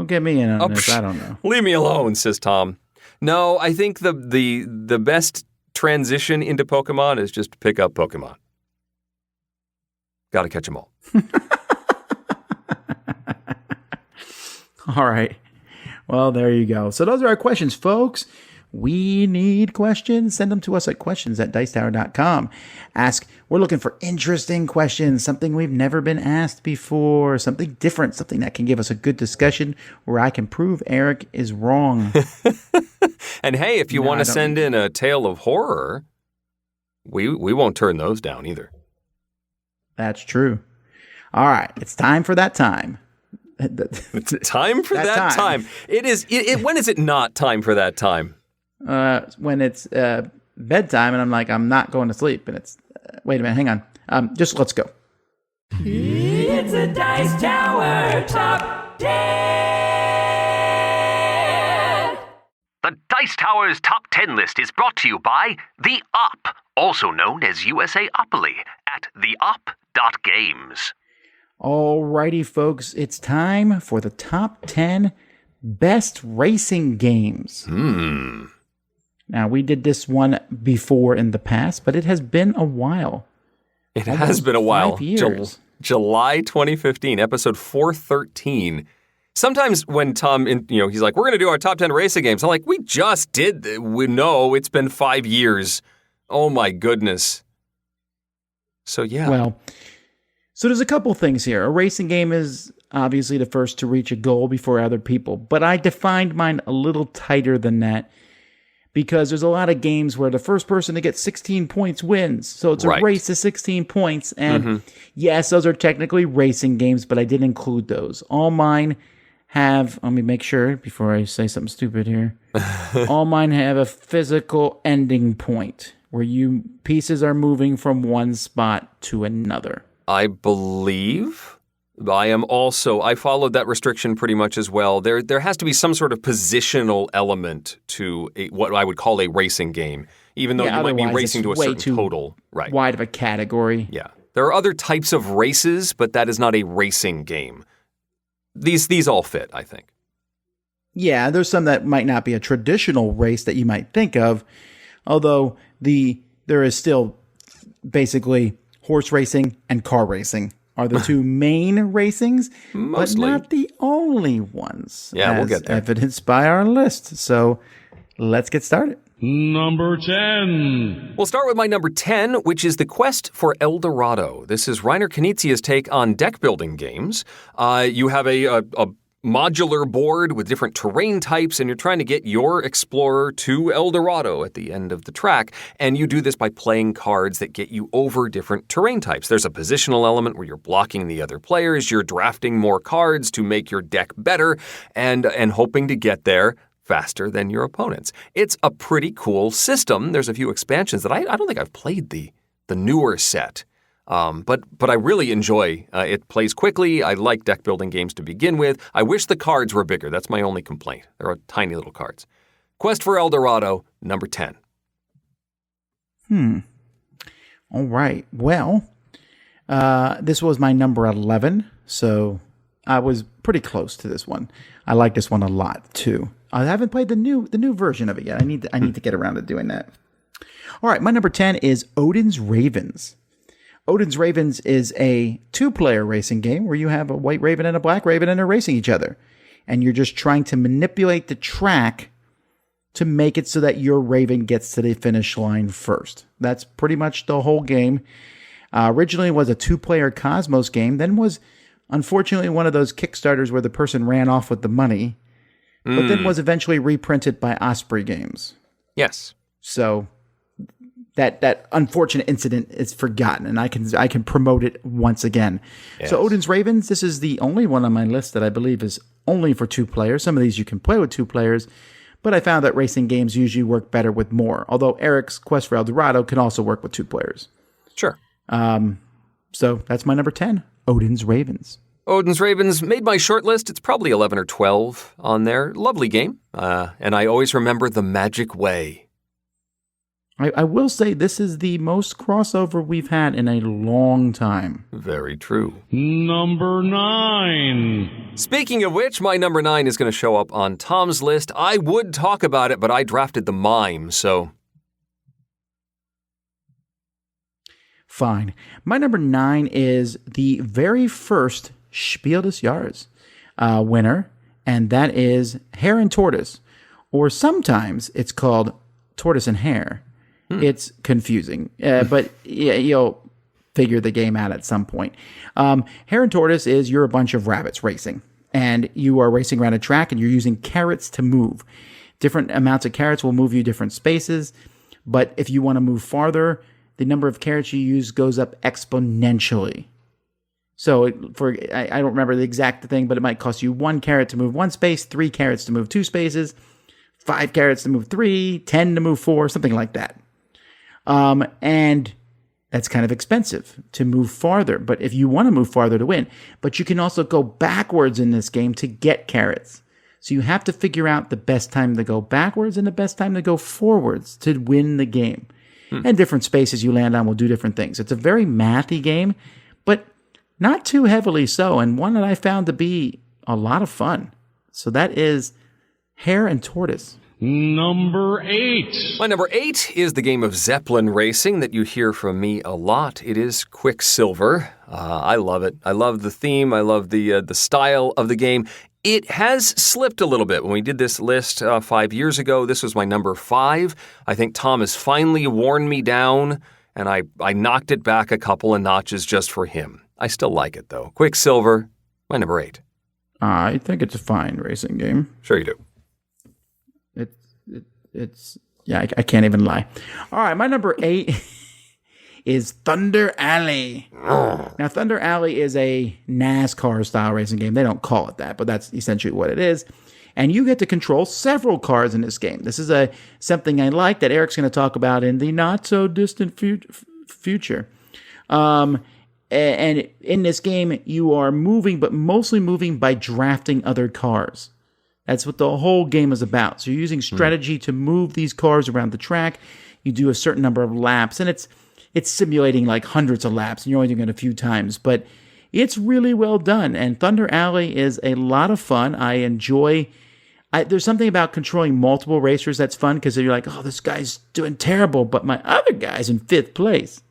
get me in on this. I don't know. Leave me alone, says Tom. No, I think the best transition into Pokemon is just to pick up Pokemon. Got to catch them all. All right. Well, there you go. So those are our questions, folks. We need questions. Send them to us at questions@dicetower.com. We're looking for interesting questions, something we've never been asked before, something different, something that can give us a good discussion where I can prove Eric is wrong. And hey, if you want to send in a tale of horror, we won't turn those down either. That's true. All right. It's time for that time. It's time for that time. It is. When is it not time for that time? When it's bedtime and I'm like, I'm not going to sleep. And it's, wait a minute, hang on. Just let's go. It's a Dice Tower Top 10. The Dice Tower's Top 10 list is brought to you by The Op, also known as USAopoly, at theop.games. Alrighty, folks, it's time for the top 10 best racing games. Now, we did this one before in the past, but it has been a while. It has been a while. 5 years. July 2015, episode 413. Sometimes when Tom, he's like, we're going to do our top 10 racing games. I'm like, we just did. We know it's been 5 years. Oh, my goodness. So, yeah. Well, so there's a couple things here. A racing game is obviously the first to reach a goal before other people, but I defined mine a little tighter than that because there's a lot of games where the first person to get 16 points wins. So it's a race to 16 points. And yes, those are technically racing games, but I did include those. All mine have, let me make sure before I say something stupid here. All mine have a physical ending point where pieces are moving from one spot to another. I believe I followed that restriction pretty much as well. There has to be some sort of positional element to what I would call a racing game, even though you might be racing to a certain total. Right. Wide of a category. Yeah. There are other types of races, but that is not a racing game. These all fit, I think. Yeah, there's some that might not be a traditional race that you might think of, although there is still basically horse racing and car racing are the two main racings, Mostly. but not the only ones. Yeah, we'll get there. Evidenced by our list. So let's get started. Number 10. We'll start with my number 10, which is The Quest for El Dorado. This is Reiner Knizia's take on deck building games. You have a modular board with different terrain types, and you're trying to get your explorer to El Dorado at the end of the track, and you do this by playing cards that get you over different terrain types. There's a positional element where you're blocking the other players, you're drafting more cards to make your deck better, and hoping to get there faster than your opponents. It's a pretty cool system. There's a few expansions that I don't think I've played the newer set. But I really enjoy it. Plays quickly. I like deck building games to begin with. I wish the cards were bigger. That's my only complaint. They're tiny little cards. Quest for El Dorado, number 10. All right. Well, this was my number 11, so I was pretty close to this one. I like this one a lot too. I haven't played the new version of it yet. I need to get around to doing that. All right, my number 10 is Odin's Ravens. Odin's Ravens is a 2-player racing game where you have a white raven and a black raven and they're racing each other. And you're just trying to manipulate the track to make it so that your raven gets to the finish line first. That's pretty much the whole game. Originally was a 2-player Cosmos game, then was unfortunately one of those Kickstarters where the person ran off with the money, but then was eventually reprinted by Osprey Games. Yes. So that unfortunate incident is forgotten, and I can promote it once again. Yes. So Odin's Ravens, this is the only one on my list that I believe is only for 2 players. Some of these you can play with 2 players, but I found that racing games usually work better with more, although Eric's Quest for El Dorado can also work with 2 players. Sure. So that's my number 10, Odin's Ravens. Odin's Ravens made my short list. It's probably 11 or 12 on there. Lovely game. And I always remember The Magic Way. I will say this is the most crossover we've had in a long time. Very true. Number 9. Speaking of which, my number 9 is going to show up on Tom's list. I would talk about it, but I drafted the mime, so... Fine. My number 9 is the very first Spiel des Jahres winner, and that is Hare and Tortoise, or sometimes it's called Tortoise and Hare. It's confusing, but you'll figure the game out at some point. Hare and Tortoise is you're a bunch of rabbits racing, and you are racing around a track, and you're using carrots to move. Different amounts of carrots will move you different spaces, but if you want to move farther, the number of carrots you use goes up exponentially. So I don't remember the exact thing, but it might cost you 1 carrot to move 1 space, 3 carrots to move 2 spaces, 5 carrots to move 3, 10 to move 4, something like that. And that's kind of expensive to move farther. But if you want to move farther to win, but you can also go backwards in this game to get carrots. So you have to figure out the best time to go backwards and the best time to go forwards to win the game. And different spaces you land on will do different things. It's a very mathy game, but not too heavily so, and one that I found to be a lot of fun. So that is Hare and Tortoise. Number 8. My number 8 is the game of Zeppelin racing that you hear from me a lot. It is Quicksilver. I love it. I love the theme. I love the style of the game. It has slipped a little bit. When we did this list 5 years ago, this was my number 5. I think Tom has finally worn me down, and I knocked it back a couple of notches just for him. I still like it, though. Quicksilver, my number 8. I think it's a fine racing game. Sure you do. It's Yeah, I can't even lie. All right, my number 8 is Thunder Alley. Now, Thunder Alley is a NASCAR-style racing game. They don't call it that, but that's essentially what it is. And you get to control several cars in this game. This is something I like that Eric's going to talk about in the not-so-distant future. And in this game, you are moving, but mostly moving by drafting other cars. That's what the whole game is about. So you're using strategy to move these cars around the track. You do a certain number of laps, and it's simulating like hundreds of laps, and you're only doing it a few times. But it's really well done, and Thunder Alley is a lot of fun. I enjoy... there's something about controlling multiple racers that's fun, because you're like, oh, this guy's doing terrible, but my other guy's in 5th place.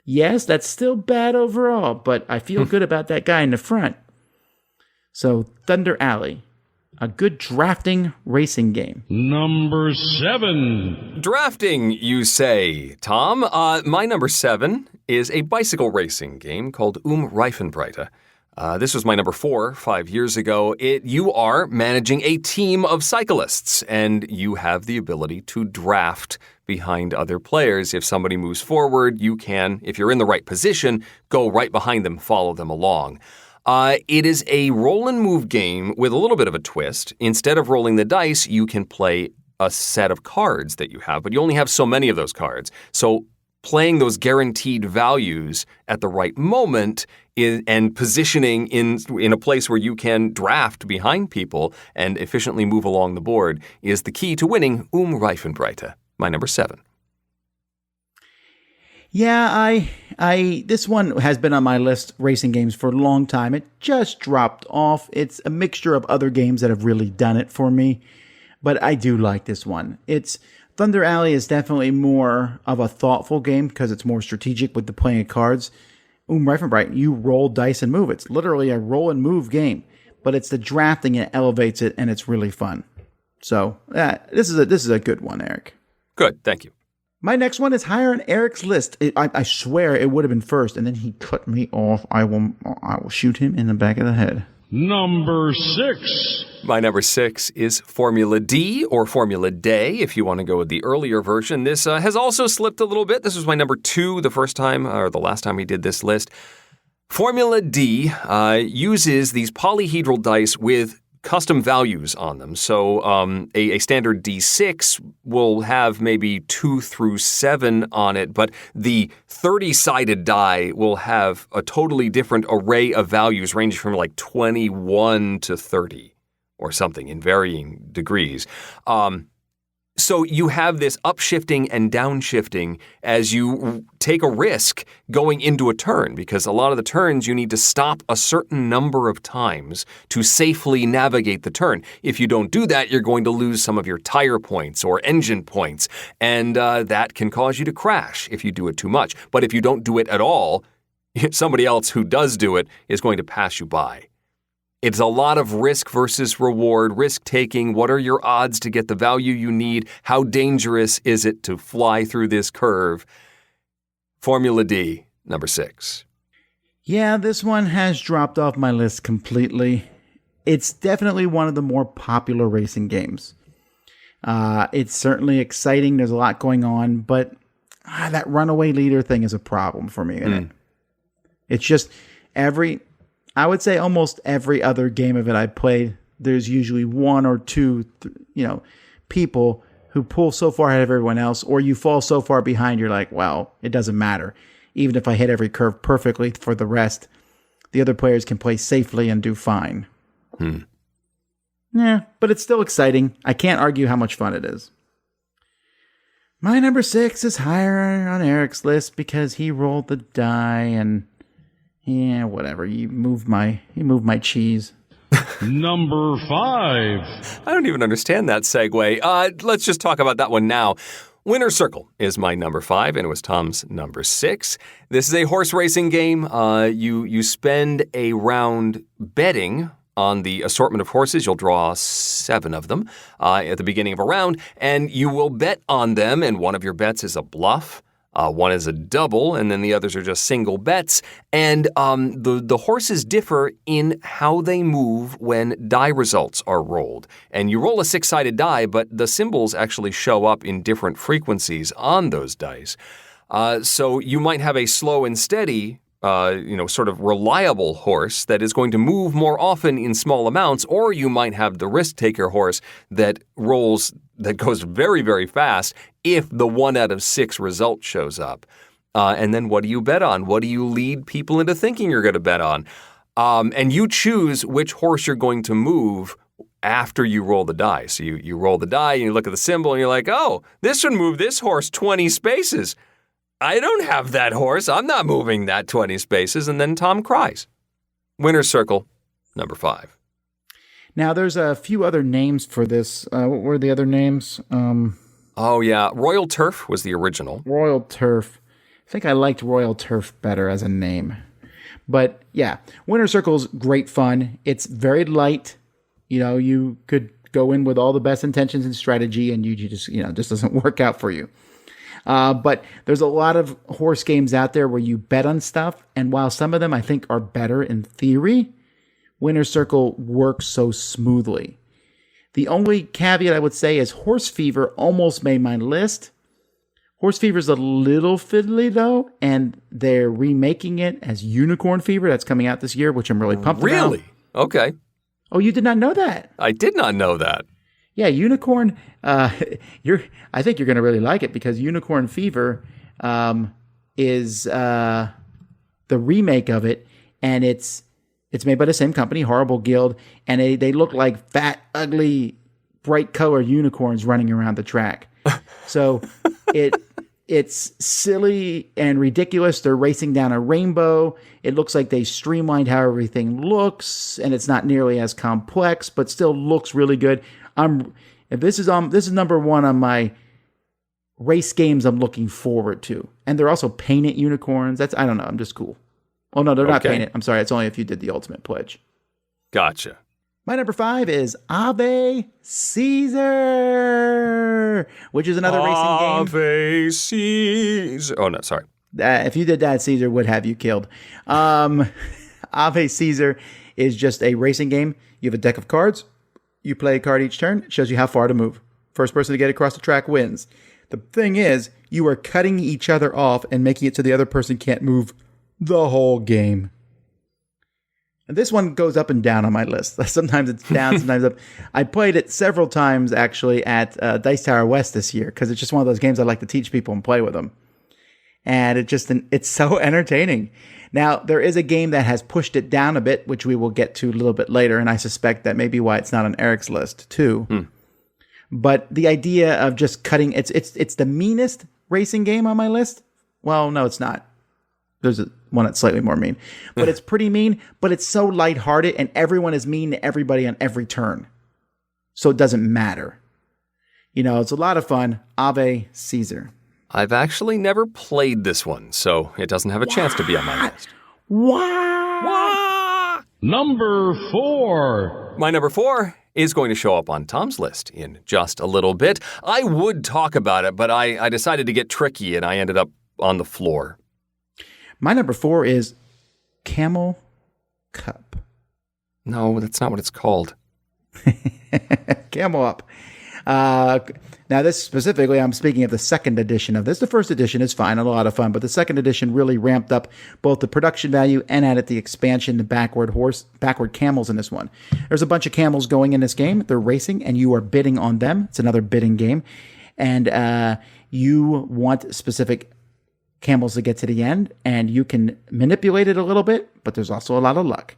Yes, that's still bad overall, but I feel good about that guy in the front. So, Thunder Alley, a good drafting racing game. Number 7. Drafting, you say, Tom. My number 7 is a bicycle racing game called Reifenbreite. This was my number 4 5 years ago. You are managing a team of cyclists, and you have the ability to draft behind other players. If somebody moves forward, you can, if you're in the right position, go right behind them, follow them along. It is a roll and move game with a little bit of a twist. Instead of rolling the dice, you can play a set of cards that you have, but you only have so many of those cards. So playing those guaranteed values at the right moment and positioning in a place where you can draft behind people and efficiently move along the board is the key to winning Reifenbreite, my number 7. Yeah, this one has been on my list, racing games, for a long time. It just dropped off. It's a mixture of other games that have really done it for me, but I do like this one. Thunder Alley is definitely more of a thoughtful game because it's more strategic with the playing of cards. Reifenbreite, you roll dice and move. It's literally a roll and move game, but it's the drafting that elevates it, and it's really fun. So this is a good one, Eric. Good, thank you. My next one is higher on Eric's list. I swear it would have been first, and then he cut me off. I will shoot him in the back of the head. Number 6. My number 6 is Formula D, or Formula Day, if you want to go with the earlier version. This has also slipped a little bit. This was my number 2 the first time, or the last time we did this list. Formula D uses these polyhedral dice with custom values on them. So a standard D6 will have maybe 2 through 7 on it, but the 30-sided die will have a totally different array of values ranging from like 21 to 30 or something in varying degrees. So you have this upshifting and downshifting as you take a risk going into a turn, because a lot of the turns you need to stop a certain number of times to safely navigate the turn. If you don't do that, you're going to lose some of your tire points or engine points, and that can cause you to crash if you do it too much. But if you don't do it at all, somebody else who does do it is going to pass you by. It's a lot of risk versus reward, risk-taking. What are your odds to get the value you need? How dangerous is it to fly through this curve? Formula D, number 6. Yeah, this one has dropped off my list completely. It's definitely one of the more popular racing games. It's certainly exciting. There's a lot going on, but that runaway leader thing is a problem for me. It's just I would say almost every other game of it I played, there's usually one or two, people who pull so far ahead of everyone else, or you fall so far behind, you're like, well, it doesn't matter. Even if I hit every curve perfectly for the rest, the other players can play safely and do fine. Yeah, but it's still exciting. I can't argue how much fun it is. My number 6 is higher on Eric's list because he rolled the die and... yeah, whatever. You moved my cheese. Number 5. I don't even understand that segue. Let's just talk about that one now. Winner Circle is my number 5, and it was Tom's number 6. This is a horse racing game. You spend a round betting on the assortment of horses. You'll draw 7 of them at the beginning of a round, and you will bet on them, and one of your bets is a bluff. One is a double, and then the others are just single bets. And the horses differ in how they move when die results are rolled. And you roll a 6-sided die, but the symbols actually show up in different frequencies on those dice. So you might have a slow and steady, sort of reliable horse that is going to move more often in small amounts, or you might have the risk-taker horse that goes very, very fast if the 1 out of 6 result shows up. And then what do you bet on? What do you lead people into thinking you're going to bet on? And you choose which horse you're going to move after you roll the die. So you roll the die and you look at the symbol and you're like, oh, this should move this horse 20 spaces. I don't have that horse. I'm not moving that 20 spaces. And then Tom cries. Winner's Circle, number 5. Now, there's a few other names for this. What were the other names? Royal Turf was the original. Royal Turf. I think I liked Royal Turf better as a name. But yeah, Winner's Circle's great fun. It's very light. You could go in with all the best intentions and strategy, and you just, just doesn't work out for you. But there's a lot of horse games out there where you bet on stuff. And while some of them I think are better in theory, Winner's Circle works so smoothly. The only caveat I would say is Horse Fever almost made my list. Horse Fever's a little fiddly though, and they're remaking it as Unicorn Fever. That's coming out this year, which I'm really pumped about. Really? Okay. Oh, you did not know that? I did not know that. Yeah, Unicorn. I think you're going to really like it because Unicorn Fever is the remake of it, and it's made by the same company, Horrible Guild, and they look like fat, ugly, bright colored unicorns running around the track. So it's silly and ridiculous. They're racing down a rainbow. It looks like they streamlined how everything looks, and it's not nearly as complex, but still looks really good. This is number 1 on my race games I'm looking forward to. And they're also painted unicorns. I don't know. I'm just cool. Oh, no, they're not painted. I'm sorry. It's only if you did the Ultimate Pledge. Gotcha. My number 5 is Ave Caesar, which is another racing game. Ave Caesar. Oh, no, sorry. If you did that, Caesar would have you killed. Ave Caesar is just a racing game. You have a deck of cards. You play a card each turn. It shows you how far to move. First person to get across the track wins. The thing is, you are cutting each other off and making it so the other person can't move the whole game. And this one goes up and down on my list. Sometimes it's down, sometimes up. I played it several times, actually, at Dice Tower West this year, because it's just one of those games I like to teach people and play with them. And it's so entertaining. Now, there is a game that has pushed it down a bit, which we will get to a little bit later, and I suspect that may be why it's not on Eric's list, too. But the idea of just cutting... It's the meanest racing game on my list. Well, no, it's not. There's one that's slightly more mean. But it's pretty mean, but it's so lighthearted, and everyone is mean to everybody on every turn. So it doesn't matter. It's a lot of fun. Ave Caesar. I've actually never played this one, so it doesn't have a chance to be on my list. What? Number 4. My number 4 is going to show up on Tom's list in just a little bit. I would talk about it, but I decided to get tricky, and I ended up on the floor. My number 4 is Camel Cup. No, that's not what it's called. Camel Up. Now, this specifically, I'm speaking of the second edition of this. The first edition is fine, a lot of fun, but the second edition really ramped up both the production value and added the expansion to backward camels in this one. There's a bunch of camels going in this game. They're racing, and you are bidding on them. It's another bidding game. And you want specific camels to get to the end, and you can manipulate it a little bit, but there's also a lot of luck.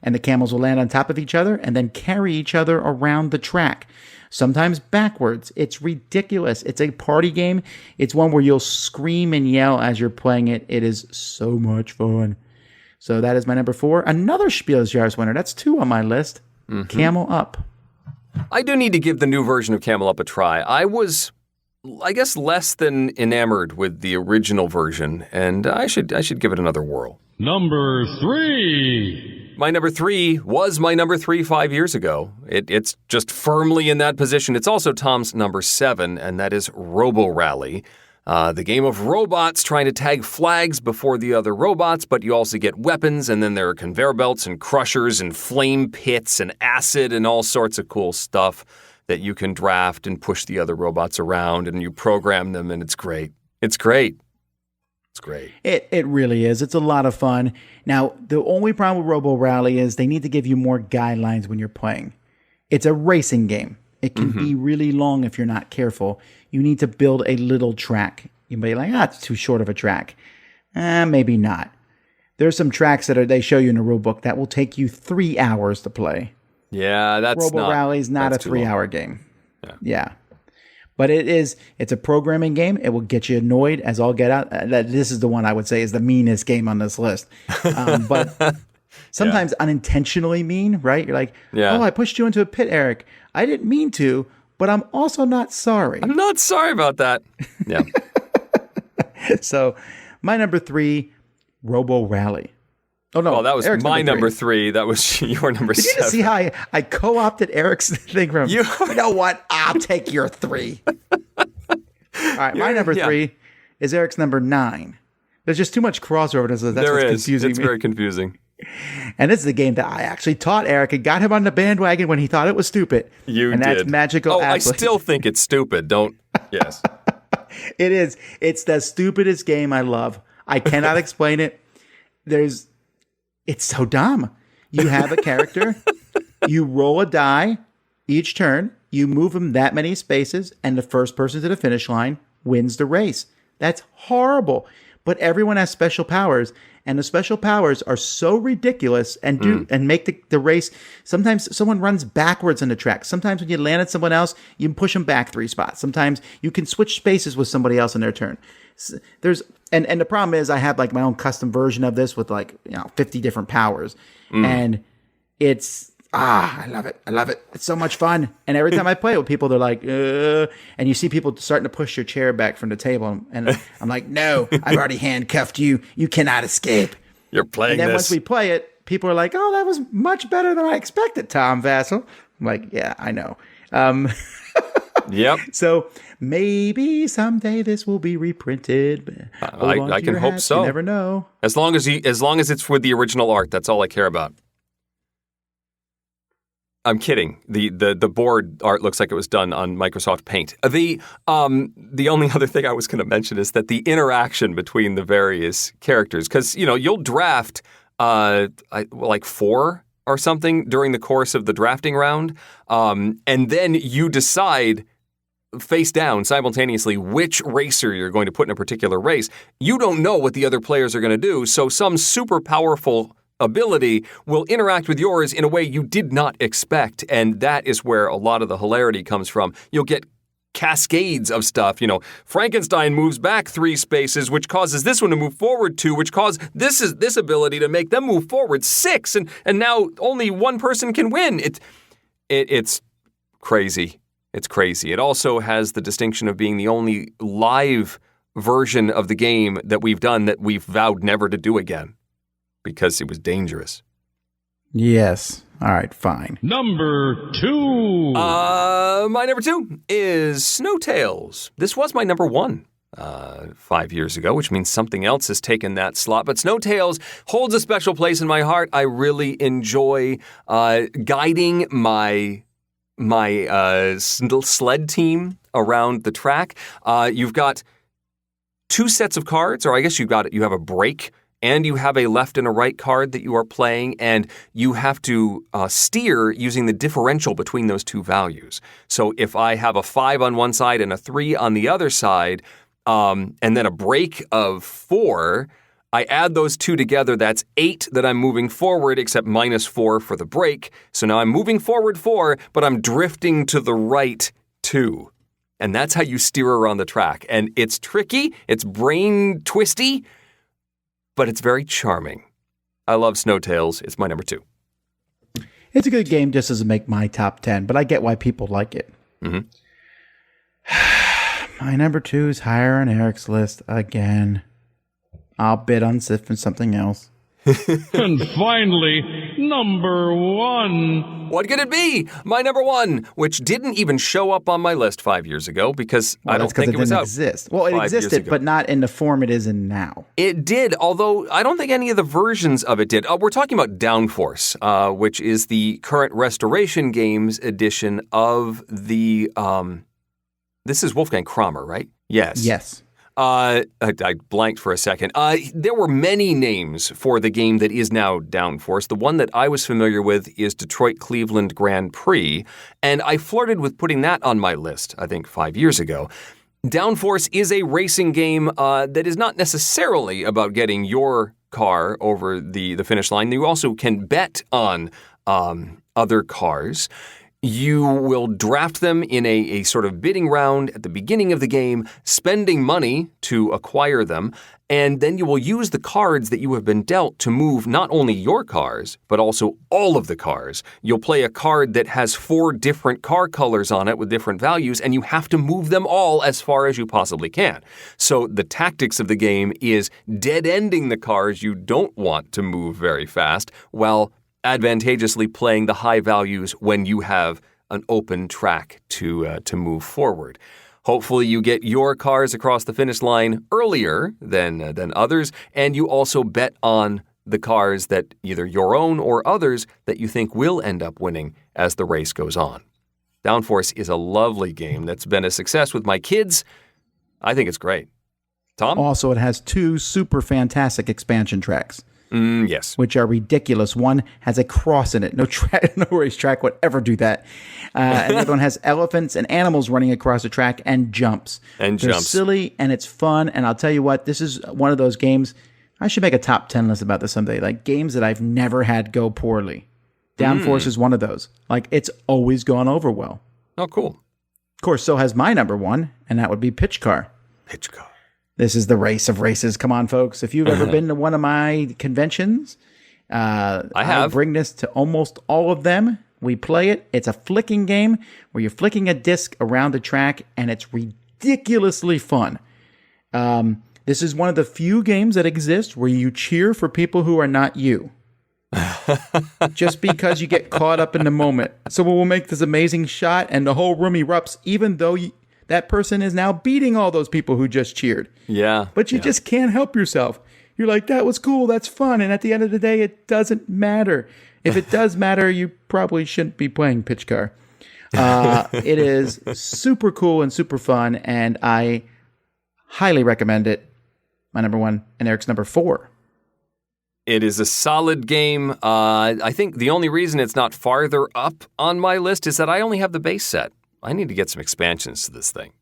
And the camels will land on top of each other and then carry each other around the track. Sometimes backwards. It's ridiculous. It's a party game. It's one where you'll scream and yell as you're playing it. It is so much fun. So that is my number 4. Another Spiel des Jahres winner. That's 2 on my list. Camel Up. I do need to give the new version of Camel Up a try. I was, I guess, less than enamored with the original version, and I should give it another whirl. Number 3. My number 3 was my number 3 5 years ago. It's just firmly in that position. It's also Tom's number 7, and that is Robo Rally. the game of robots trying to tag flags before the other robots, but you also get weapons, and then there are conveyor belts and crushers and flame pits and acid and all sorts of cool stuff that you can draft and push the other robots around, and you program them, and it's great. It's great. It's great. It really is. It's a lot of fun. Now, the only problem with Robo Rally is they need to give you more guidelines when you're playing. It's a racing game. It can be really long if you're not careful. You need to build a little track. You may be like, it's too short of a track. Maybe not. There's some tracks that they show you in a rule book that will take you 3 hours to play. Yeah, that's Robo Rally is not a 3-hour game. Yeah. But it's a programming game. It will get you annoyed as all get out. This is the one I would say is the meanest game on this list. But sometimes unintentionally mean, right? You're like, I pushed you into a pit, Eric. I didn't mean to, but I'm also not sorry. I'm not sorry about that. Yeah. So my number 3, Robo Rally. Oh, no. Well, that was Eric's my number 3. That was your number 7. Did you just see how I co-opted Eric's thing from you know what? I'll take your 3. All right, my number 3 is Eric's number 9. There's just too much crossover. That's what's confusing It's me. very confusing. And this is the game that I actually taught Eric and got him on the bandwagon when he thought it was stupid. And that's Magical I Athlete. still think it's stupid. Yes. It is. It's the stupidest game I love. I cannot explain it. It's so dumb. You have a character, you roll a die each turn, you move them that many spaces, and the first person to the finish line wins the race. That's horrible. But everyone has special powers, and the special powers are so ridiculous and make the race. Sometimes someone runs backwards on the track. Sometimes when you land at someone else, you can push them back 3 spots. Sometimes you can switch spaces with somebody else in their turn. And the problem is I have like my own custom version of this with 50 different powers. And it's I love it. I love it. It's so much fun. And every time I play it with people, they're like, and you see people starting to push your chair back from the table. And I'm like, no, I've already handcuffed you. You cannot escape. You're playing this. And then this. once we play it, people are like, oh, that was much better than I expected, Tom Vassell. I'm like, yeah, I know. Yep. So maybe someday this will be reprinted. I can hope so. You never know. As long as it's with the original art, that's all I care about. I'm kidding. The board art looks like it was done on Microsoft Paint. The only other thing I was going to mention is that the interaction between the various characters, because you'll draft like 4 or something during the course of the drafting round, and then you decide face down simultaneously which racer you're going to put in a particular race. You don't know what the other players are going to do, so some super powerful ability will interact with yours in a way you did not expect, and that is where a lot of the hilarity comes from. You'll get cascades of stuff. Frankenstein moves back 3 spaces, which causes this one to move forward 2, which causes this ability to make them move forward 6, and now only one person can win. It's crazy. It's crazy. It also has the distinction of being the only live version of the game that we've done that we've vowed never to do again because it was dangerous. Yes. All right, fine. Number 2. My number 2 is Snow Tales. This was my number 1 5 years ago, which means something else has taken that slot. But Snow Tales holds a special place in my heart. I really enjoy guiding my sled team around the track. You've got 2 sets of cards, or I guess you have a break, and you have a left and a right card that you are playing, and you have to steer using the differential between those 2 values. So if I have a 5 on one side and a 3 on the other side, and then a break of 4, I add those 2 together. That's 8 that I'm moving forward, except -4 for the break. So now I'm moving forward 4, but I'm drifting to the right 2. And that's how you steer around the track. And it's tricky, it's brain twisty, but it's very charming. I love Snow Tales. It's my number 2. It's a good game, just doesn't make my top 10, but I get why people like it. Mm-hmm. My number 2 is higher on Eric's list again. I'll bid on something else. And finally, number 1. What could it be? My number 1, which didn't even show up on my list 5 years ago because I don't think it was out. Exist. Well, it 5 years existed, ago. but not in the form it is in now. It did, although I don't think any of the versions of it did. We're talking about Downforce, which is the current Restoration Games edition of the... this is Wolfgang Kramer, right? Yes. Yes. I blanked for a second. There were many names for the game that is now Downforce. The one that I was familiar with is Detroit Cleveland Grand Prix, and I flirted with putting that on my list, I think 5 years ago. Downforce is a racing game that is not necessarily about getting your car over the finish line. You also can bet on other cars. You will draft them in a sort of bidding round at the beginning of the game, spending money to acquire them, and then you will use the cards that you have been dealt to move not only your cars, but also all of the cars. You'll play a card that has 4 different car colors on it with different values, and you have to move them all as far as you possibly can. So the tactics of the game is dead-ending the cars you don't want to move very fast, while advantageously playing the high values when you have an open track to move forward. Hopefully you get your cars across the finish line earlier than others, and you also bet on the cars that either your own or others that you think will end up winning as the race goes on. Downforce is a lovely game that's been a success with my kids. I think it's great. Tom? Also, it has 2 super fantastic expansion tracks. Yes. Which are ridiculous. One has a cross in it. No racetrack would ever do that. And the other one has elephants and animals running across the track and jumps. They're silly and it's fun. And I'll tell you what, this is one of those games. I should make a top 10 list about this someday. Like games that I've never had go poorly. Downforce is one of those. Like it's always gone over well. Oh, cool. Of course, so has my number 1, and that would be Pitch Car. Pitch Car. This is the race of races. Come on, folks. If you've ever been to one of my conventions, I bring this to almost all of them. We play it. It's a flicking game where you're flicking a disc around the track, and it's ridiculously fun. This is one of the few games that exist where you cheer for people who are not you. Just because you get caught up in the moment. Someone will make this amazing shot, and the whole room erupts, even though that person is now beating all those people who just cheered. Yeah. But you just can't help yourself. You're like, that was cool. That's fun. And at the end of the day, it doesn't matter. If it does matter, you probably shouldn't be playing Pitch Car. It is super cool and super fun. And I highly recommend it. My number 1 and Eric's number 4. It is a solid game. I think the only reason it's not farther up on my list is that I only have the base set. I need to get some expansions to this thing.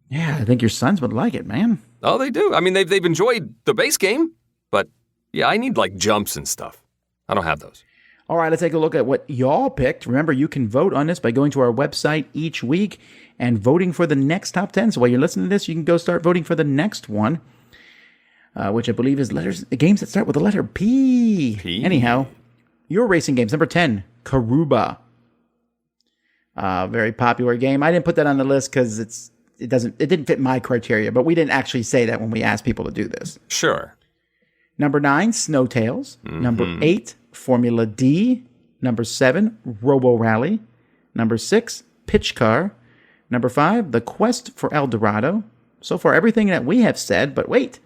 Yeah, I think your sons would like it, man. Oh, they do. I mean, they've enjoyed the base game, but yeah, I need like jumps and stuff. I don't have those. All right, let's take a look at what y'all picked. Remember, you can vote on this by going to our website each week and voting for the next top 10. So while you're listening to this, you can go start voting for the next one, which I believe is games that start with the letter P. Anyhow, your racing games. Number 10, Karuba. Very popular game. I didn't put that on the list because it didn't fit my criteria, but we didn't actually say that when we asked people to do this. Sure. Number 9, Snowtails. Number 8, Formula D. Number 7, Robo Rally. Number 6, Pitch Car. Number 5, The Quest for El Dorado. So far, everything that we have said, but wait.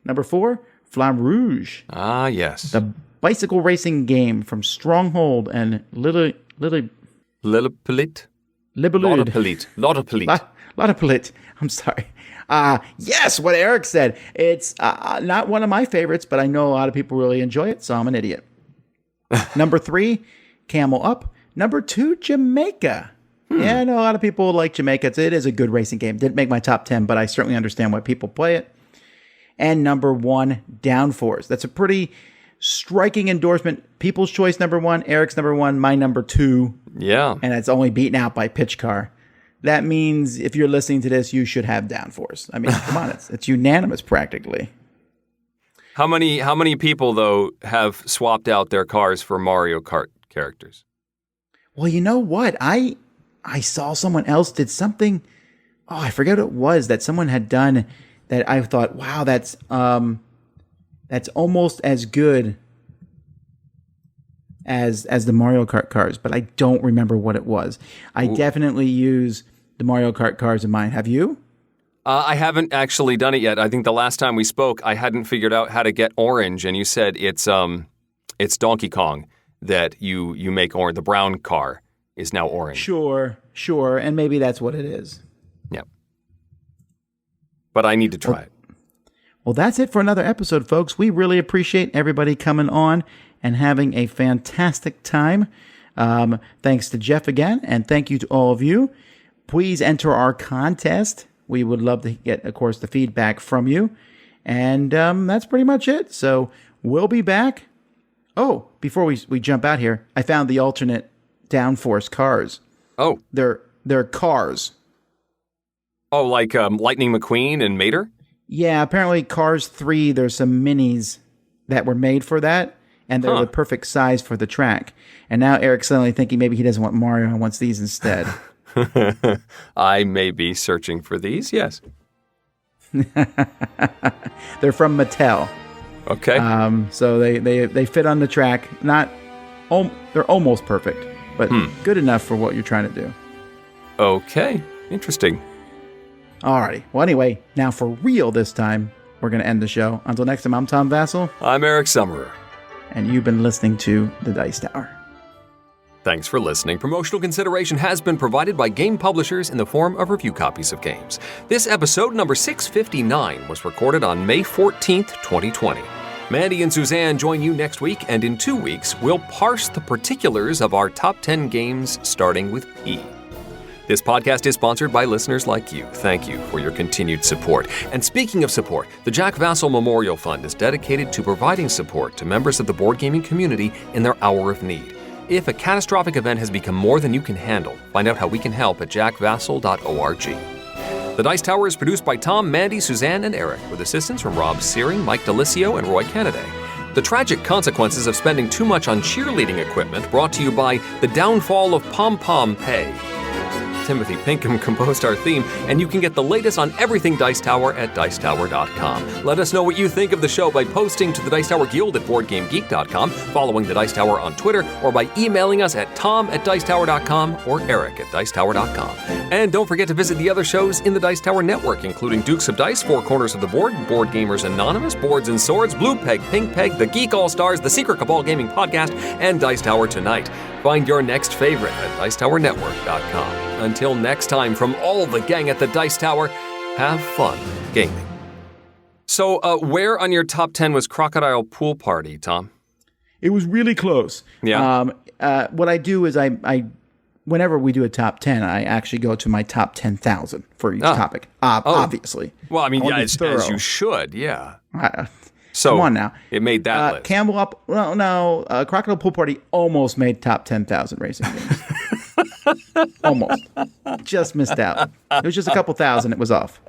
Number 4, Flamme Rouge. Ah, yes. The bicycle racing game from Stronghold and Lilliput. Libelude. Lottapolit. I'm sorry. Yes, what Eric said. It's not one of my favorites, but I know a lot of people really enjoy it, so I'm an idiot. Number 3, Camel Up. Number 2, Jamaica. Yeah, I know a lot of people like Jamaica. It is a good racing game. Didn't make my top 10, but I certainly understand why people play it. And number 1, Downforce. That's a pretty striking endorsement. People's choice number 1, Eric's number 1, my number 2. Yeah. And it's only beaten out by Pitch Car. That means if you're listening to this, you should have Downforce. I mean, come on, it's unanimous practically. How many people though have swapped out their cars for Mario Kart characters? Well, you know what? I saw someone else did something. Oh, I forget what it was that someone had done that I thought, wow, that's that's almost as good as the Mario Kart cars, but I don't remember what it was. I definitely use the Mario Kart cars in mine. Have you? I haven't actually done it yet. I think the last time we spoke, I hadn't figured out how to get orange, and you said it's Donkey Kong that you make orange. The brown car is now orange. Sure, and maybe that's what it is. Yeah. But I need to try it. Well, that's it for another episode, folks. We really appreciate everybody coming on and having a fantastic time. Thanks to Geoff again, and thank you to all of you. Please enter our contest. We would love to get, of course, the feedback from you. And that's pretty much it. So we'll be back. Oh, before we jump out here, I found the alternate downforce cars. Oh. They're cars. Oh, like Lightning McQueen and Mater? Yeah, apparently Cars 3, there's some minis that were made for that, and they're the perfect size for the track. And now Eric's suddenly thinking maybe he doesn't want Mario and wants these instead. I may be searching for these, yes. They're from Mattel. Okay. So they fit on the track. They're almost perfect, but good enough for what you're trying to do. Okay. Interesting. Alrighty. Well, anyway, now for real this time, we're going to end the show. Until next time, I'm Tom Vassell. I'm Eric Summerer. And you've been listening to The Dice Tower. Thanks for listening. Promotional consideration has been provided by game publishers in the form of review copies of games. This episode, number 659, was recorded on May 14th, 2020. Mandy and Suzanne join you next week, and in 2 weeks, we'll parse the particulars of our top 10 games, starting with P. This podcast is sponsored by listeners like you. Thank you for your continued support. And speaking of support, the Jack Vassell Memorial Fund is dedicated to providing support to members of the board gaming community in their hour of need. If a catastrophic event has become more than you can handle, find out how we can help at jackvassell.org. The Dice Tower is produced by Tom, Mandy, Suzanne, and Eric, with assistance from Rob Searing, Mike DeLisio, and Roy Cannaday. The tragic consequences of spending too much on cheerleading equipment brought to you by the downfall of Pom Pom Pay. Timothy Pinkham composed our theme, and you can get the latest on everything Dice Tower at Dicetower.com. Let us know what you think of the show by posting to the Dice Tower Guild at BoardGameGeek.com, following the Dice Tower on Twitter, or by emailing us at tom@Dicetower.com or eric@Dicetower.com. And don't forget to visit the other shows in the Dice Tower network, including Dukes of Dice, Four Corners of the Board, Board Gamers Anonymous, Boards and Swords, Blue Peg, Pink Peg, The Geek All-Stars, The Secret Cabal Gaming Podcast, and Dice Tower Tonight. Find your next favorite at Dicetowernetwork.com. Until next time, from all the gang at the Dice Tower, have fun gaming. So, where on your top 10 was Crocodile Pool Party, Tom? It was really close. Yeah. What I do is I whenever we do a top 10, I actually go to my top 10,000 for each topic, obviously. Well, I mean, yeah, as you should, yeah. So come on now. It made that list. Crocodile Pool Party almost made top 10,000 racing games. Almost. Just missed out. It was just a couple thousand. It was off.